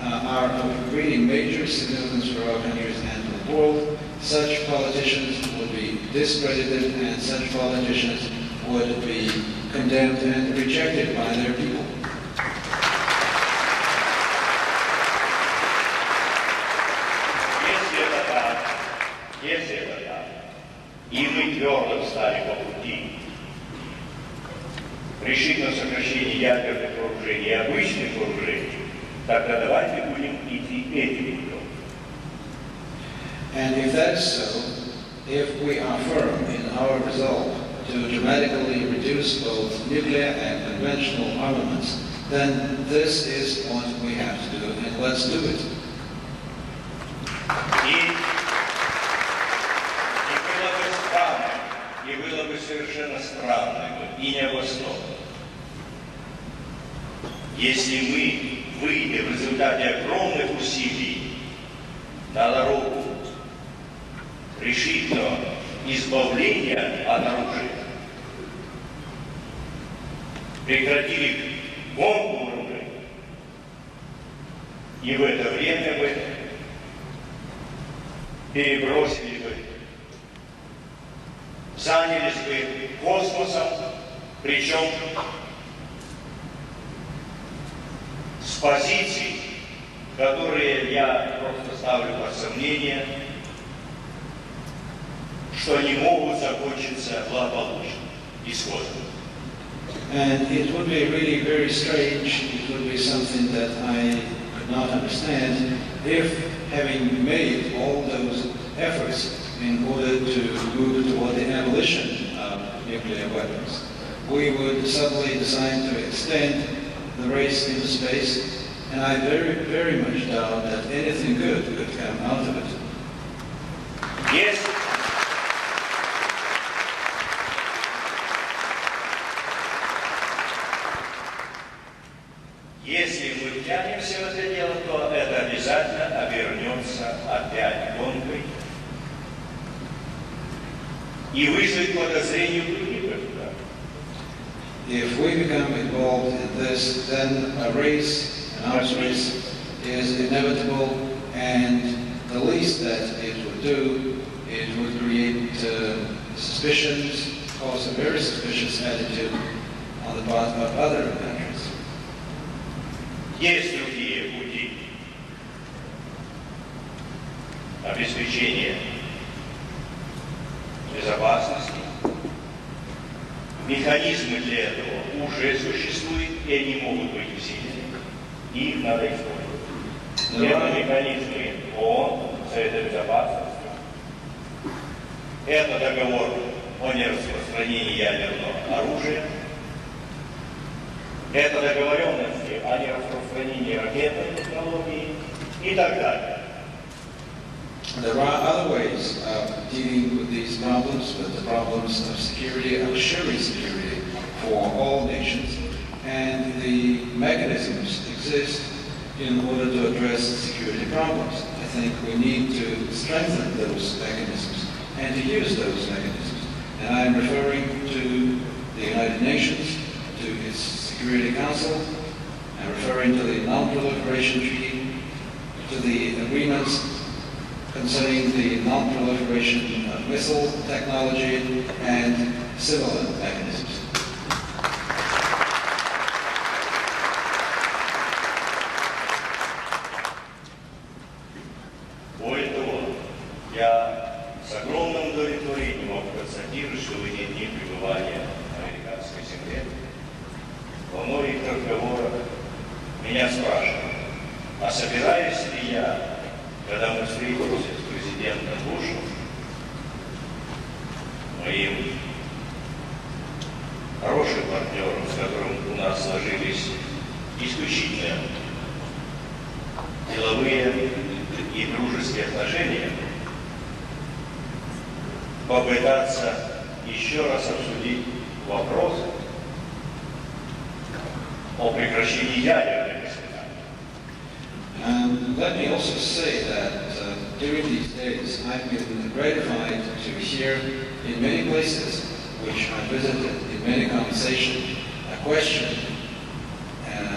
are of really major significance for our countries and the world, such politicians would be discredited and such politicians would be condemned and rejected by their people. Если это так, и мы твердо встали по пути решительного сокращения ядерных вооружений и обычных вооружений, тогда давайте будем идти этим путем. And if that's so, if we are firm in our resolve to dramatically reduce both nuclear and conventional armaments, then this is what we have to do, and let's do it. И было бы совершенно странным и необоснованным, если мы выйдем в результате огромных усилий на дорогу решительного избавления от оружия, прекратили гонку вооружений, и в это время бы перебросили бы, занялись бы космосом, причем с позиций, которые я просто ставлю под сомнение, что они могут закончиться благополучно, исходом. And it would be really very strange, it would be something that I could not understand, if having made all those efforts in order to move toward the abolition of nuclear weapons, we would suddenly decide to extend the race into space, and I very, very much doubt that anything good could come out of it. и вызвать подозрения в других государствах. If we become involved in this, then a race, an arms race, is inevitable, and the least that it would do, it would create suspicions, cause a very suspicious attitude on the part of other countries. Есть другие пути обеспечения безопасности. Механизмы для этого уже существуют, и они могут быть усилены, и их надо использовать. Это механизмы ООН, Совета Безопасности. Это договор о нераспространении ядерного оружия. Это договоренности о нераспространении ракетной технологии и так далее. There are other ways of dealing with these problems, with the problems of security, of assuring security for all nations, and the mechanisms exist in order to address security problems. I think we need to strengthen those mechanisms and to use those mechanisms. And I am referring to the United Nations, to its Security Council. I'm referring to the Non-Proliferation Treaty, to the agreements concerning the non-proliferation of missile technology and similar mechanisms. Более того, я с огромным удовлетворением могу констатировать, что в эти дни пребывания на американской земле во многих разговорах меня спрашивают, а собираюсь ли я, когда мы встретимся с президентом Бушем, моим хорошим партнером, с которым у нас сложились исключительно деловые и дружеские отношения, попытаться еще раз обсудить вопросы о прекращении ядерных испытаний. Let me also say that during these days I've been gratified to hear in many places which I visited, in many conversations, a question,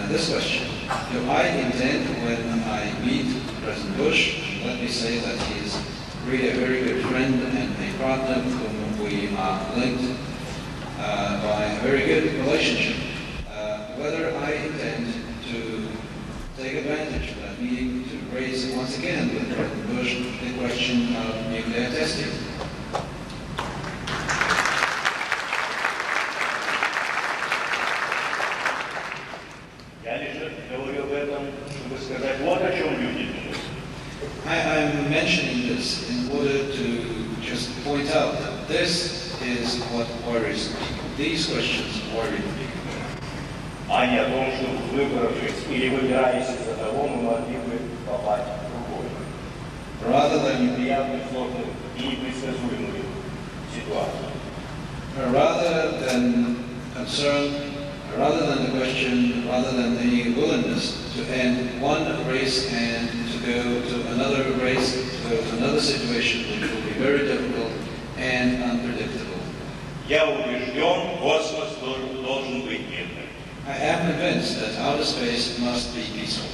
this question: do I intend, when I meet President Bush, and let me say that he is really a very good friend and a partner with whom we are linked by a very good relationship, whether I intend to take advantage of that meeting to raise once again with President Bush the question of nuclear testing. Я лишь говорю об этом, чтобы сказать, вот о чем люди думают. I'm mentioning this in order to just point out that this is what worries me. These questions worry me. А не о том, что выбравшись или выбираясь из одного, мы могли бы попасть в другой. Rather than Неприятную, сложную и непредсказуемую ситуацию. Rather than concern, rather than the question, rather than any willingness to end one race and to go to another race, to go to another situation which will be very difficult and unpredictable. Я убежден, космос должен быть мирным. I am convinced that outer space must be peaceful.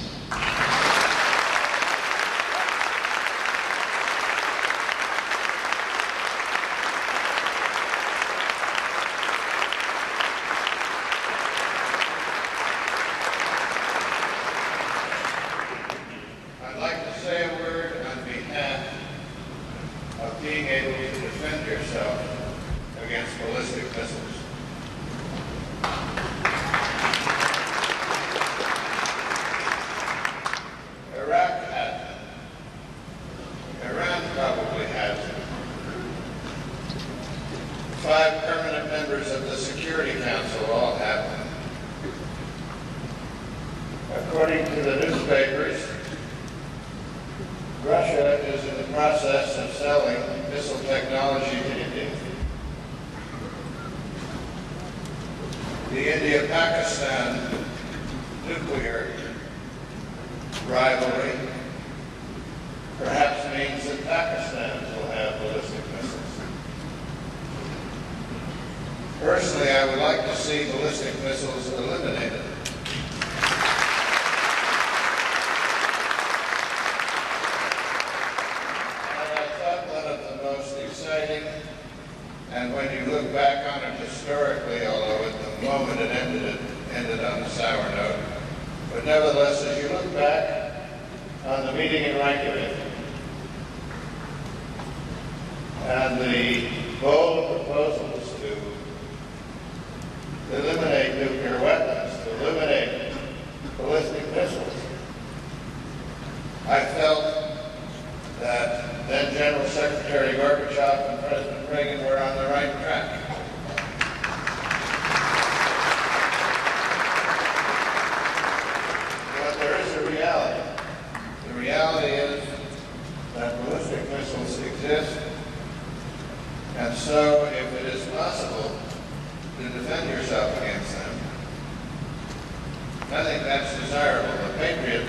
I'd like to say a word on behalf of being able to defend yourself against ballistic missiles. Iraq had them. Iran probably has them. 5 permanent members of the Security Council all have them. According to the newspapers, Russia is in the process of selling missile technology to India. The India-Pakistan nuclear rivalry perhaps means that Pakistan will have ballistic missiles. Personally, I would like to see ballistic missiles eliminated. And I thought one of the most exciting, and when you look back on it historically, although at the moment it ended on a sour note, but nevertheless, as you look back on the meeting in Reykjavik and the bold proposals to eliminate nuclear weapons, to eliminate ballistic missiles, I felt that then General Secretary Gorbachev and President Reagan were on the right track. But there is a reality. The reality is that ballistic missiles exist, and so if it is possible to defend yourself against them, I think that's desirable. The Patriot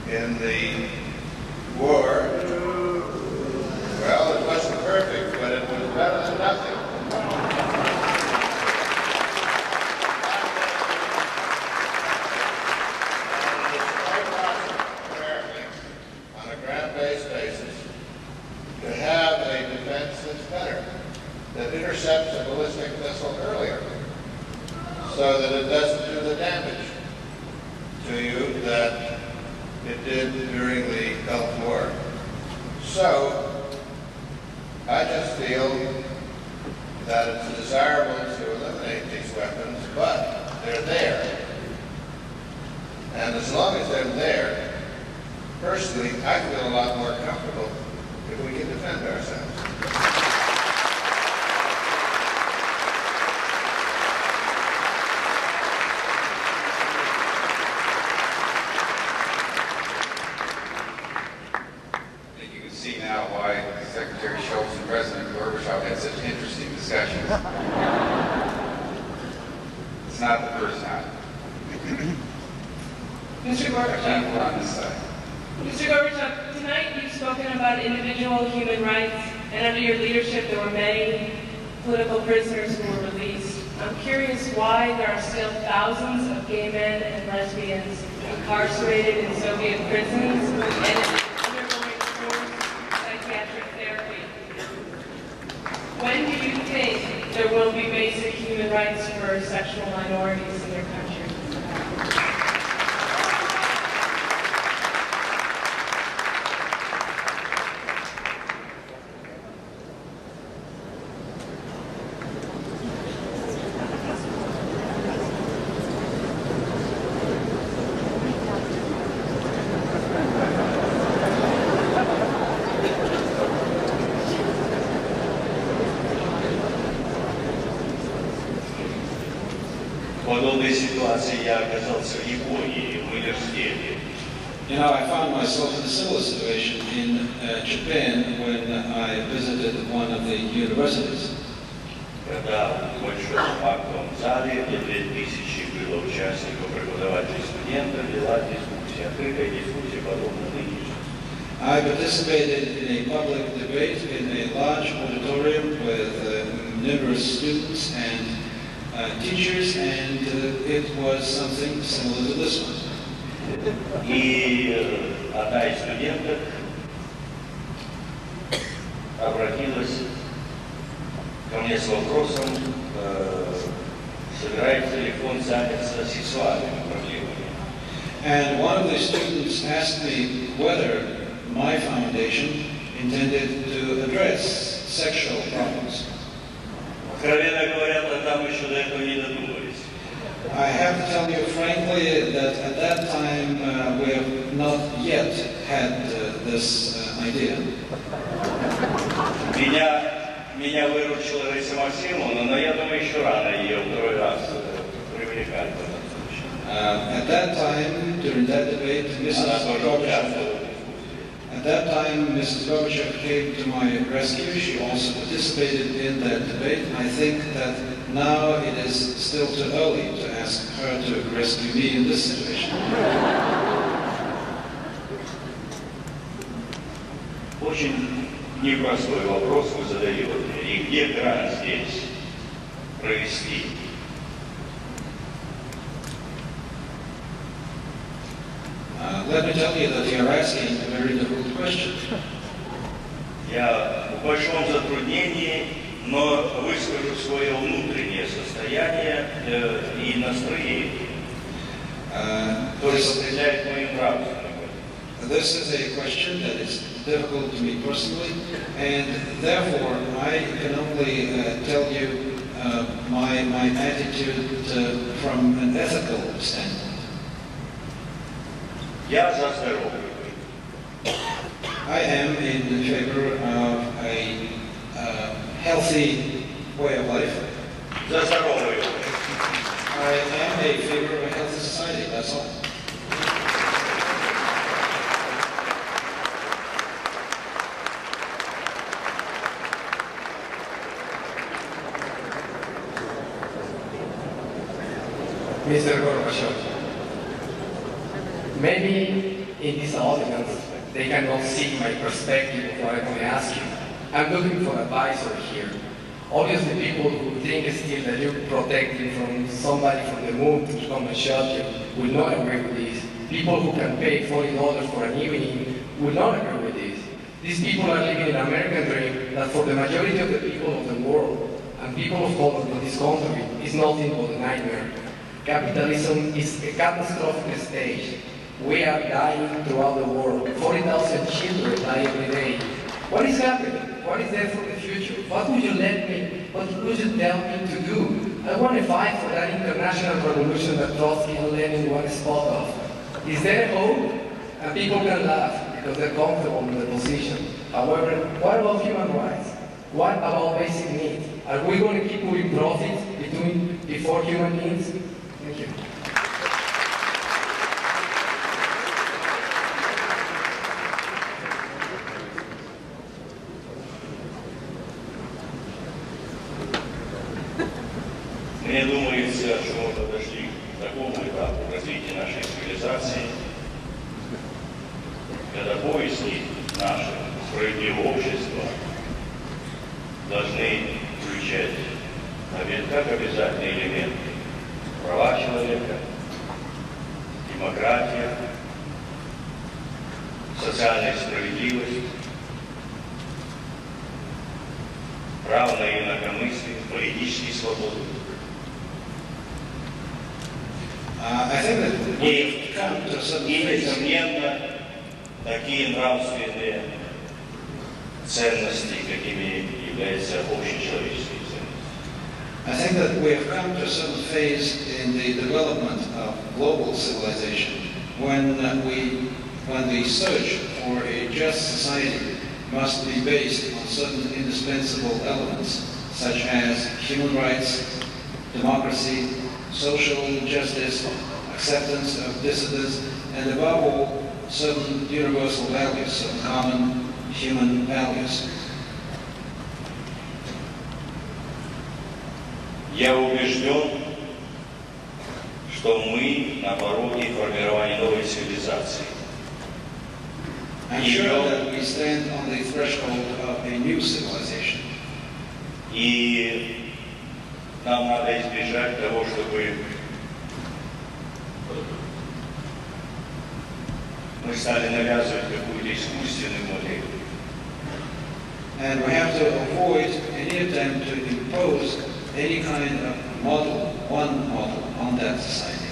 in the war, well, it wasn't perfect, but it was better than nothing. And it's quite possible, apparently, on a ground-based basis, to have a defense that's better, that intercepts a ballistic missile earlier, so that it doesn't do the damage to you that it did during the Gulf War. So, I just feel that it's desirable to eliminate these weapons, but they're there. And as long as they're there, personally, I feel a lot more comfortable if we can defend ourselves. See now why Secretary Schultz and President Gorbachev had such interesting discussions. It's not the first time. Mr. Gorbachev, We're on this side. Mr. Gorbachev, tonight you've spoken about individual human rights, and under your leadership there were many political prisoners who were released. I'm curious why there are still thousands of gay men and lesbians incarcerated in Soviet prisons and undergoing forced psychiatric therapy. When do you think there will be basic human rights for sexual minorities in your country? подобной ситуации я оказался в Японии, в университете. You know, I found myself in a similar situation in Japan when I visited one of the universities. Когда в большом актовом зале для 2000 было участников, преподавателей, студентов, вела дискуссия, открытая дискуссия, подобно нынешней. I participated in a public debate in a large auditorium with numerous students and teachers, and it was something similar to this one. И одна из студенток обратилась ко мне с вопросом, собирается ли фонд заняться сексуальными проблемами. And one of the students asked me whether my foundation intended to address sexual problems. Откровенно говоря, там еще до этого не додумались. I have to tell you frankly that at that time we have not yet had this idea. Меня выручила Раиса Максимовна, но я думаю, еще рано ее второй раз привлекали в этом случае. At that time, during that debate, Mrs. Gorbachev came to my rescue. She also participated in that debate. I think that now it is still too early to ask her to rescue me in this situation. Очень непростой вопрос вы задаете. И где грань здесь? провести. Let me tell you that you're asking a very difficult question. Я в большом затруднении, но выскажу свое внутреннее состояние и настроение. То есть определяет мою нравственность. This is a question that is difficult to me personally, and therefore I can only tell you my attitude from an ethical standpoint. Я за здоровье. I am in favor of a healthy way of life. За здоровье. I am a favor of a healthy society, that's all. Mr. Gorbachev, maybe in this audience they cannot see my perspective of what I'm going to ask you. I'm looking for advisor here. Obviously, people who think still that you're protecting from somebody from the moon to come and shot you will not agree with this. People who can pay $40 for an evening will not agree with this. These people are living an American dream that for the majority of the people of the world and people of color in this country is nothing but a nightmare. Capitalism is a catastrophic stage. We are dying throughout the world. 40,000 children die every day. What is happening? What is there for the future? What would you tell me to do? I want to fight for that international revolution that Trotsky and Lenin once spoke of. Is there hope? And people can laugh because they're comfortable in the position. However, what about human rights? What about basic needs? Are we going to keep putting profits before human needs? Thank you. Мне думается, что мы подошли к такому этапу развития нашей цивилизации, когда поиски нашего справедливого общества должны включать как обязательный элемент права человека, демократия, социальная справедливость, право на инакомыслие, политические свободы. И, несомненно, такие нравственные ценности, какими являются общечеловеческие ценности. I think that we have come to a certain phase in the development of global civilization when the search for a just society must be based on certain indispensable elements such as human rights, democracy, social justice, acceptance of dissidents, and above all, certain universal values, certain common human values. Я убежден, что мы на пороге формирования новой цивилизации. I'm sure that we stand on the threshold of a new civilization. И нам надо избежать того, чтобы мы стали навязывать какую-то искусственную модель. And we have to avoid any attempt to impose any kind of model, one model, on that society.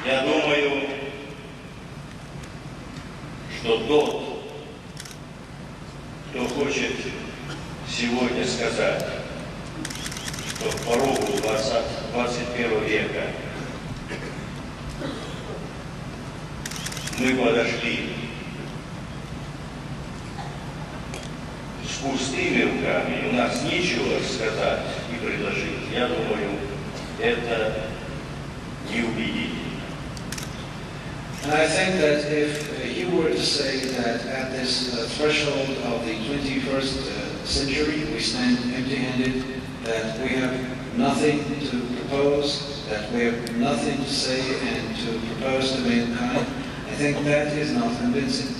Я думаю, что тот, кто хочет сегодня сказать, что к порогу 21 века мы подошли с пустыми руками, и у нас нечего сказать и предложить, я думаю, это неубедительно. And I think that if you were to say that at this threshold of the 21st century we stand empty-handed, that we have nothing to propose, that we have nothing to say and to propose to mankind, I think that is not convincing.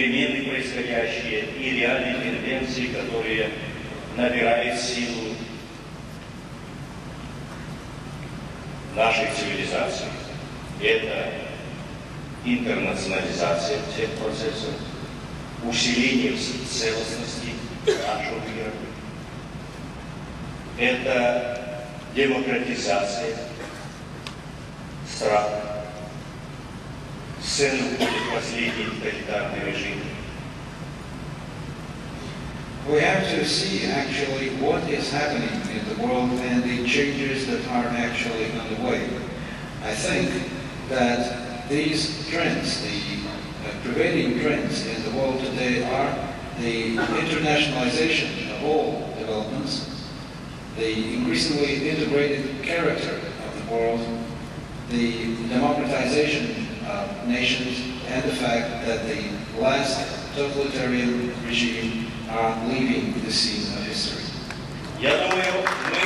перемены происходящие и реальные тенденции, которые набирают силу нашей цивилизации. Это интернационализация всех процессов, усиление целостности нашего мира. Это демократизация стран. В сцену входит последний тоталитарный режим. We have to see actually what is happening in the world and the changes that are actually underway. I think that these trends, the prevailing trends in the world today are the internationalization of all developments, the increasingly integrated character of the world, the democratization of nations, and the fact that the last totalitarian regime are leaving the scene of history. Я думаю, мы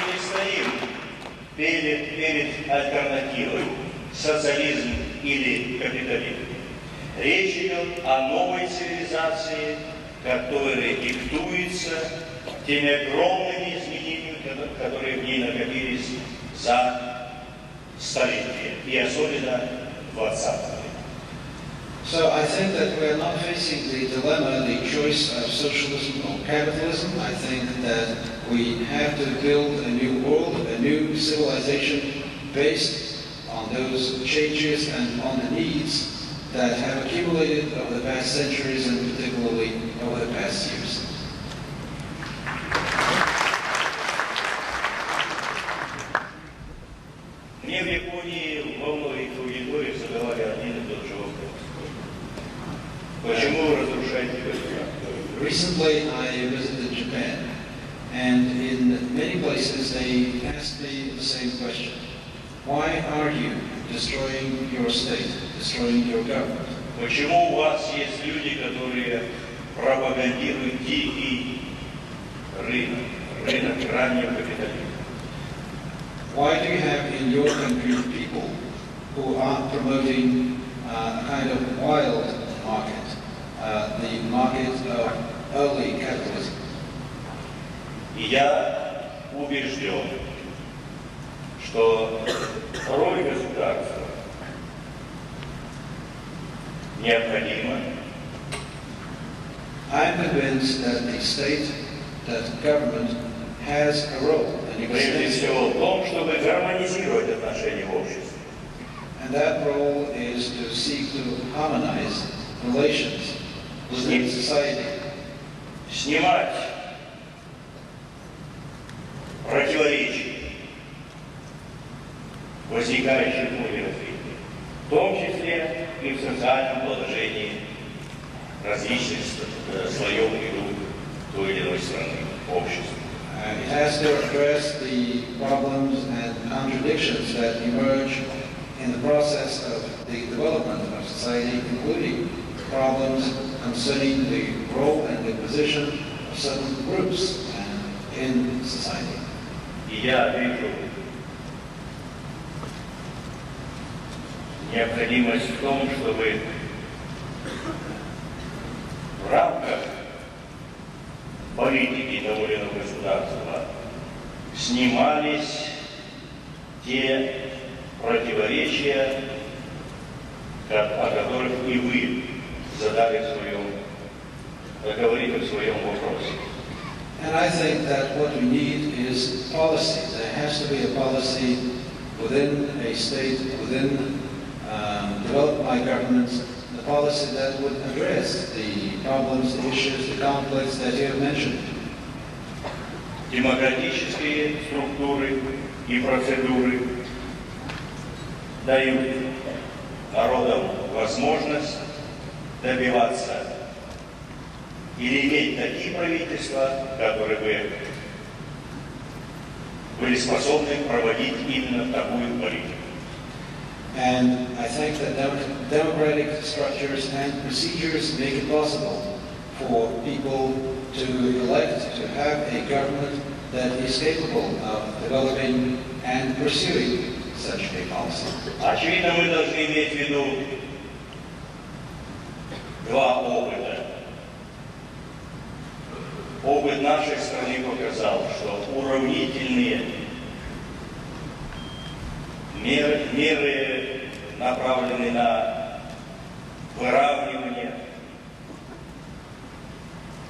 не стоим перед альтернативой социализм или капитализм. Речь идет о новой цивилизации, которая диктуется теми огромными изменениями, которые в ней накопились за столетия, и особенно в 20 веке. So I think that we are not facing the dilemma, the choice of socialism or capitalism. I think that we have to build a new world, a new civilization based on those changes and on the needs that have accumulated over the past centuries and particularly over the past years. Мне в Японии во многих аудиториях задавали один и тот же вопрос. Почему вы разрушаете государство? Recently I visited Japan, and in many places they asked me the same question. Why are you destroying your state, destroying your government? Почему у вас есть люди, которые пропагандируют дикий рынок раннего капитализма? Why do you have in your country people who are promoting a kind of wild market, the market of early capitalism? И я убежден, что роль государства необходима. I'm convinced that the state, that government has a role. Прежде всего в том, чтобы гармонизировать отношения в обществе. And that role is to seek to harmonize relations within society. Снимать противоречия, возникающие в мире развития, в том числе и в социальном положении различных слоев и групп той или иной страны, общества. It has to address the problems and contradictions that emerge in the process of the development of society, including problems concerning the role and the position of certain groups in society. И я вижу необходимость в том, чтобы в рамках политики того или иного государства снимались те противоречия, о которых и вы говорите в своем вопросе. And I think that what we need is policy. There has to be a policy within a state, within developed by governments, the policy that would address the problems, the issues, the conflicts that you have mentioned. Демократические структуры и процедуры дают народам возможность добиваться или иметь такие правительства, которые бы были способны проводить именно такую политику. And I think that democratic structures and procedures make it possible for people to elect, to have a government that is capable of developing and pursuing such a policy. Очевидно, мы должны иметь в виду два опыта. Опыт нашей страны показал, что уравнительные меры направлены на выравнивание,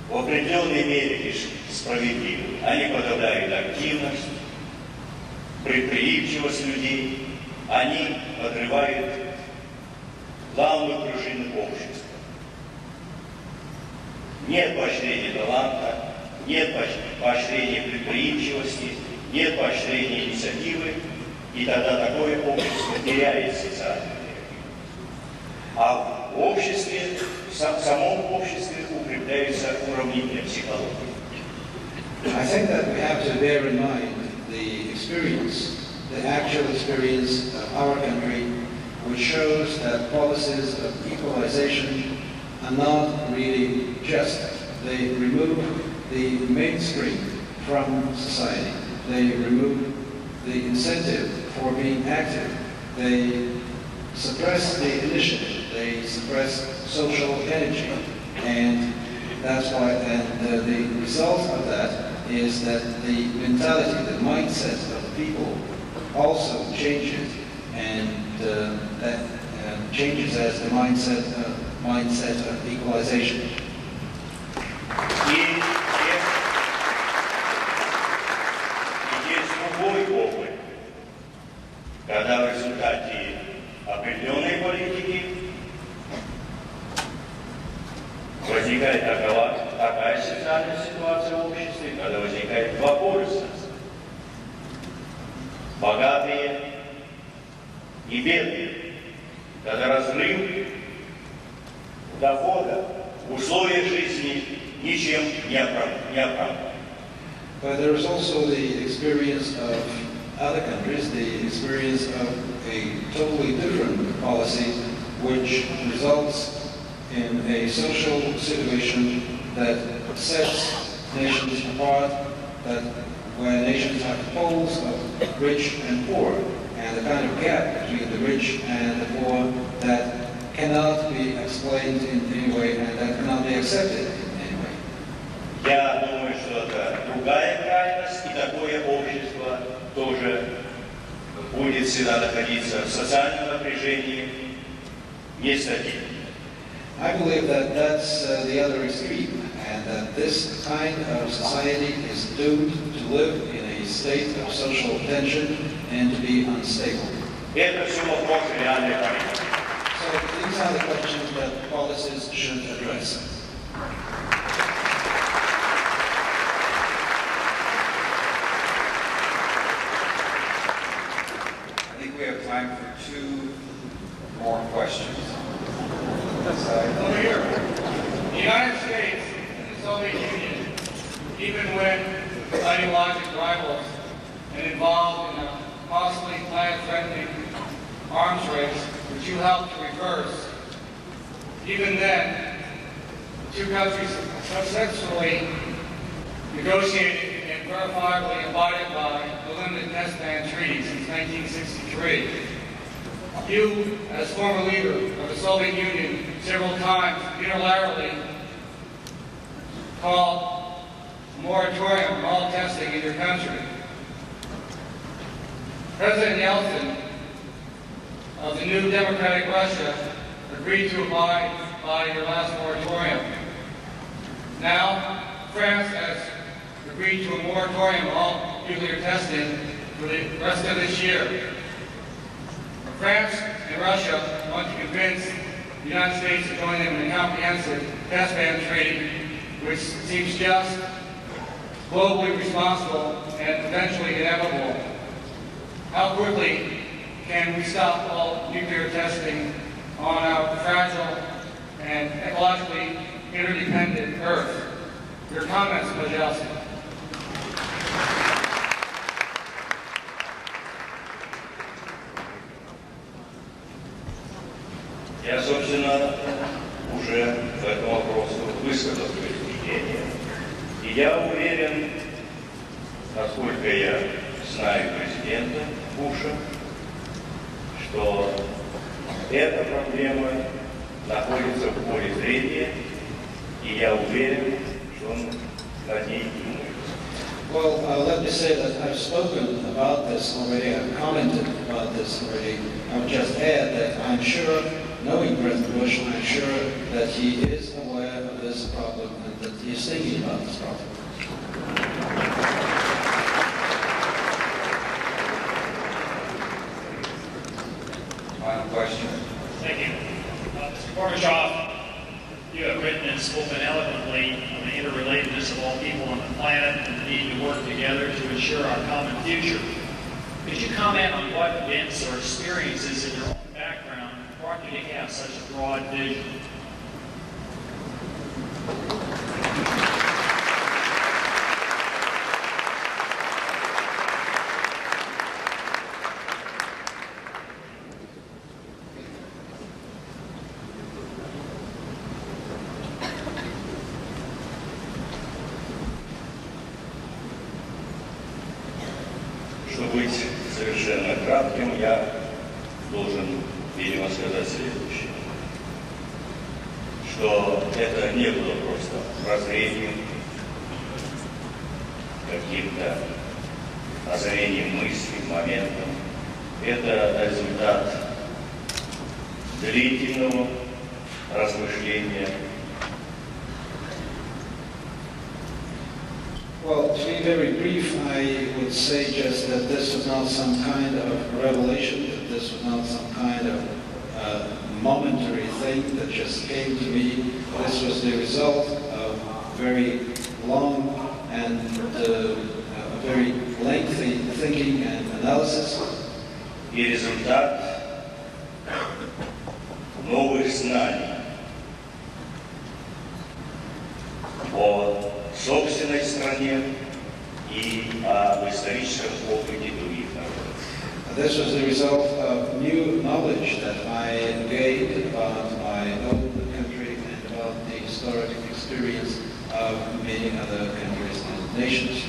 в определенной мере лишь справедливы. Они подавляют активность, предприимчивость людей, они подрывают главную пружину общества. Нет поощрения таланта, нет поощрения предприимчивости, нет поощрения инициативы, и тогда такое общество теряет социальную энергию. А в обществе, в самом обществе укрепляется уравнительная психология. I think that we have to bear in mind the experience, the actual experience of our country, which shows that policies of equalization are not really just. They remove the mainstream from society. They remove the incentive for being active. They suppress the initiative. They suppress social energy. And that's why, the result of that is that the mentality, the mindset of people also changes, and that changes as the mindset of equalization. И есть другой опыт, когда в результате определенной политики возникает такая социальная ситуация в обществе, когда возникает два полюса. Богатые и бедные. Когда разрыв дохода, условия жизни ничем не оправдан. But there is also the experience of other countries, the experience of a totally different policy, which results in a social situation that sets nations apart, where nations have poles of rich and poor, and the kind of gap between the rich and the poor that cannot be explained in any way, and that cannot be accepted in any way. Я думаю, что это другая крайность, и такое общество тоже будет всегда находиться в социальном напряжении, нестабильно. I believe that that's the other extreme, and that this kind of society is doomed to live in a state of social tension and to be unstable. Это все вопросы реальной политики. So these are the questions that policies should address. I think we have time for two more questions. Over here. The United States and the Soviet Union, even when ideological rivals and involved in a possibly planet-threatening arms race, which you helped to reverse, even then, the two countries successfully negotiated and verifiably abided by the Limited Test Ban Treaty since 1963. You, as former leader of the Soviet Union, several times unilaterally called a moratorium on all testing in your country. President Yeltsin of the new democratic Russia agreed to abide by your last moratorium. Now, France has agreed to a moratorium on all nuclear testing for the rest of this year. France and Russia want to convince the United States to join them in a comprehensive test ban treaty, which seems just, globally responsible, and eventually inevitable. How quickly can we stop all nuclear testing on our fragile and ecologically interdependent Earth? Your comments, Gorbachev. Я, собственно, уже по этому вопросу высказал свое мнение. И я уверен, насколько я знаю президента Буша, что эта проблема находится в поле зрения терпение, и я уверен, что он над ней думает. Well, let me say that I've spoken about this already, I've commented about this already. I would just add that I'm sure, knowing President Bush, I'm sure that he is aware of this problem and that he is thinking about this problem. Final question. Thank you. Mr. Gorbachev, you have written and spoken eloquently on the interrelatedness of all people on the planet and the need to work together to ensure our common future. Could you comment on what events or experiences in your own background brought you to have such a broad vision? Чтобы быть совершенно кратким, я должен, видимо, сказать следующее, что это не было просто прозрением, каким-то озарением мысли, моментом. Это результат длительного размышления. Well, to be very brief, I would say just that this was not some kind of revelation, that this was not some kind of momentary thing that just came to me. This was the result of very long and very lengthy thinking and analysis. И результат новых знаний о собственной стране и об историческом опыте других народов. This was the result of new knowledge that I gained about my own country and about the historic experience of many other countries and nations.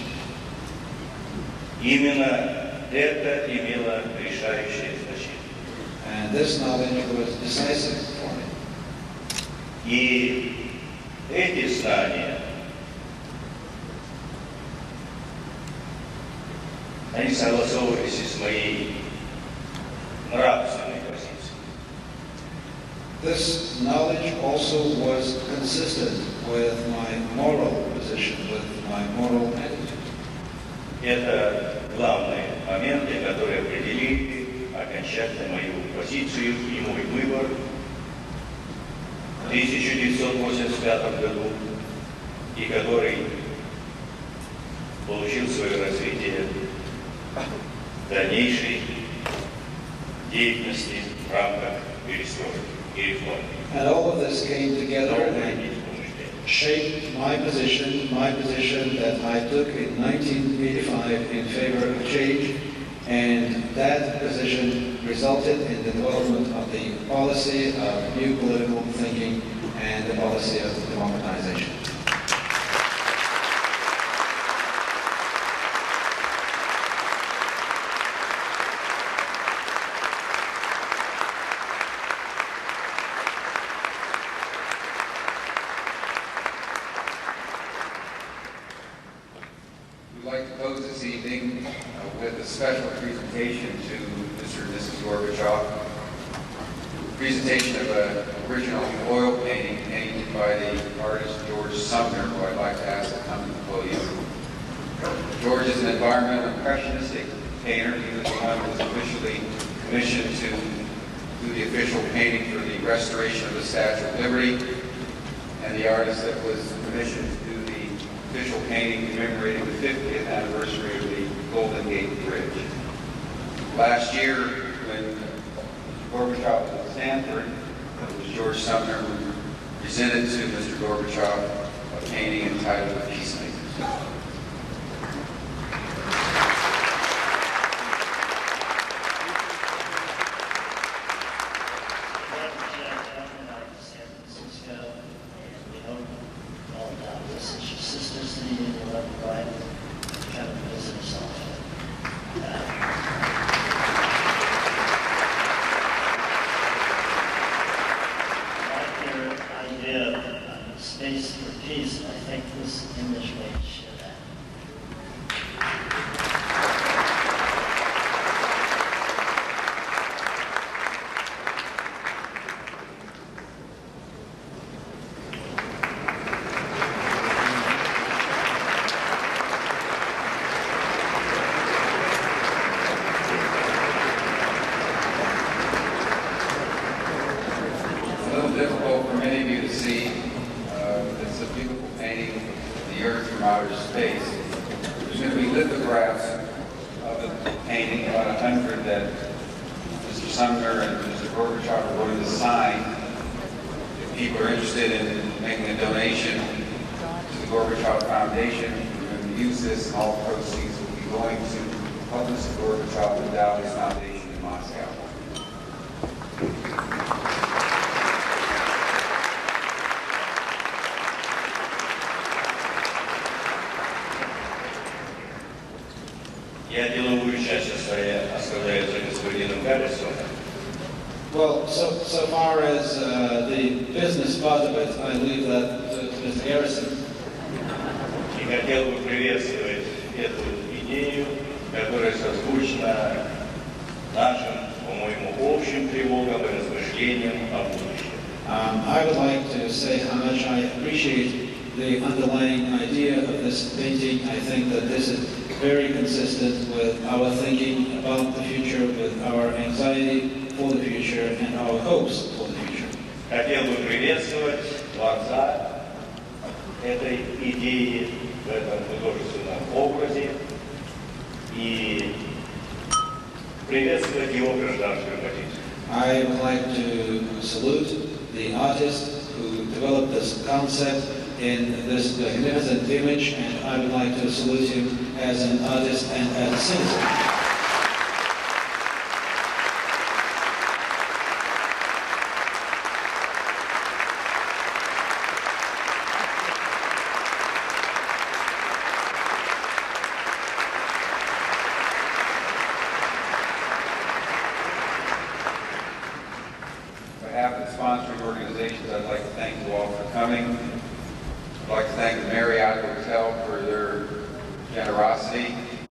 Именно это имело решающее значение. And this knowledge was decisive for me. И эти знания, они согласовывались с моей нравственной позицией. This knowledge also was consistent with my moral position, with my moral attitude. Это главные моменты, которые определили окончательно мою позицию и мой выбор в 1985 году, и который получил свое развитие в дальнейшей деятельности в рамках перестройки и реформы. And all of this came together and shaped my position that I took in 1985 in favor of change, and that position resulted in the development of the policy of new political thinking and the policy of democratization. We'd like to close this evening with a special presentation to Mr. and Mrs. Gorbachev. Presentation of an original oil painting painted by the artist George Sumner, who I'd like to ask to come to the podium. George is an environmental impressionistic painter. He was the one who was officially commissioned to do the official painting for the restoration of the Statue of Liberty, and the artist that was commissioned to do the official painting commemorating the 50th anniversary of the Golden Gate Bridge. Last year, when Gorbachev was at Stanford, it was George Sumner who presented to Mr. Gorbachev a painting entitled Peacemakers. idea space for peace. I think this image may show that. It's a little difficult for many of you to see. It's a beautiful painting of the Earth from outer space. There's going to be lithographs of the painting, about 100 that Mr. Sumner and Mr. Gorbachev are going to sign. If people are interested in making a donation to the Gorbachev Foundation, we're going to use this, and all proceeds will be going to help Mr. Gorbachev endow his foundation in Moscow. Я деловую часть оставляю за господином Гаррисоном. Well, so far as the business part of it, I leave that to Mr. Garrison. И хотел бы приветствовать эту идею, которая созвучна нашим, по-моему, общим тревогам и размышлениям о будущем. I would like to say how much I appreciate the underlying idea of this painting. I think that this is very consistent with our thinking about the future, with our anxiety for the future, and our hopes for the future. Хотел бы приветствовать творца этой идеи в этом художественном образе и приветствовать его гражданскую позицию. I would like to salute the artist who developed this concept in this magnificent image, and I would like to salute him as an artist and as a citizen. On behalf of the sponsoring organizations, I'd like to thank you all for coming. I'd like to thank the Marriott Hotel for their generosity.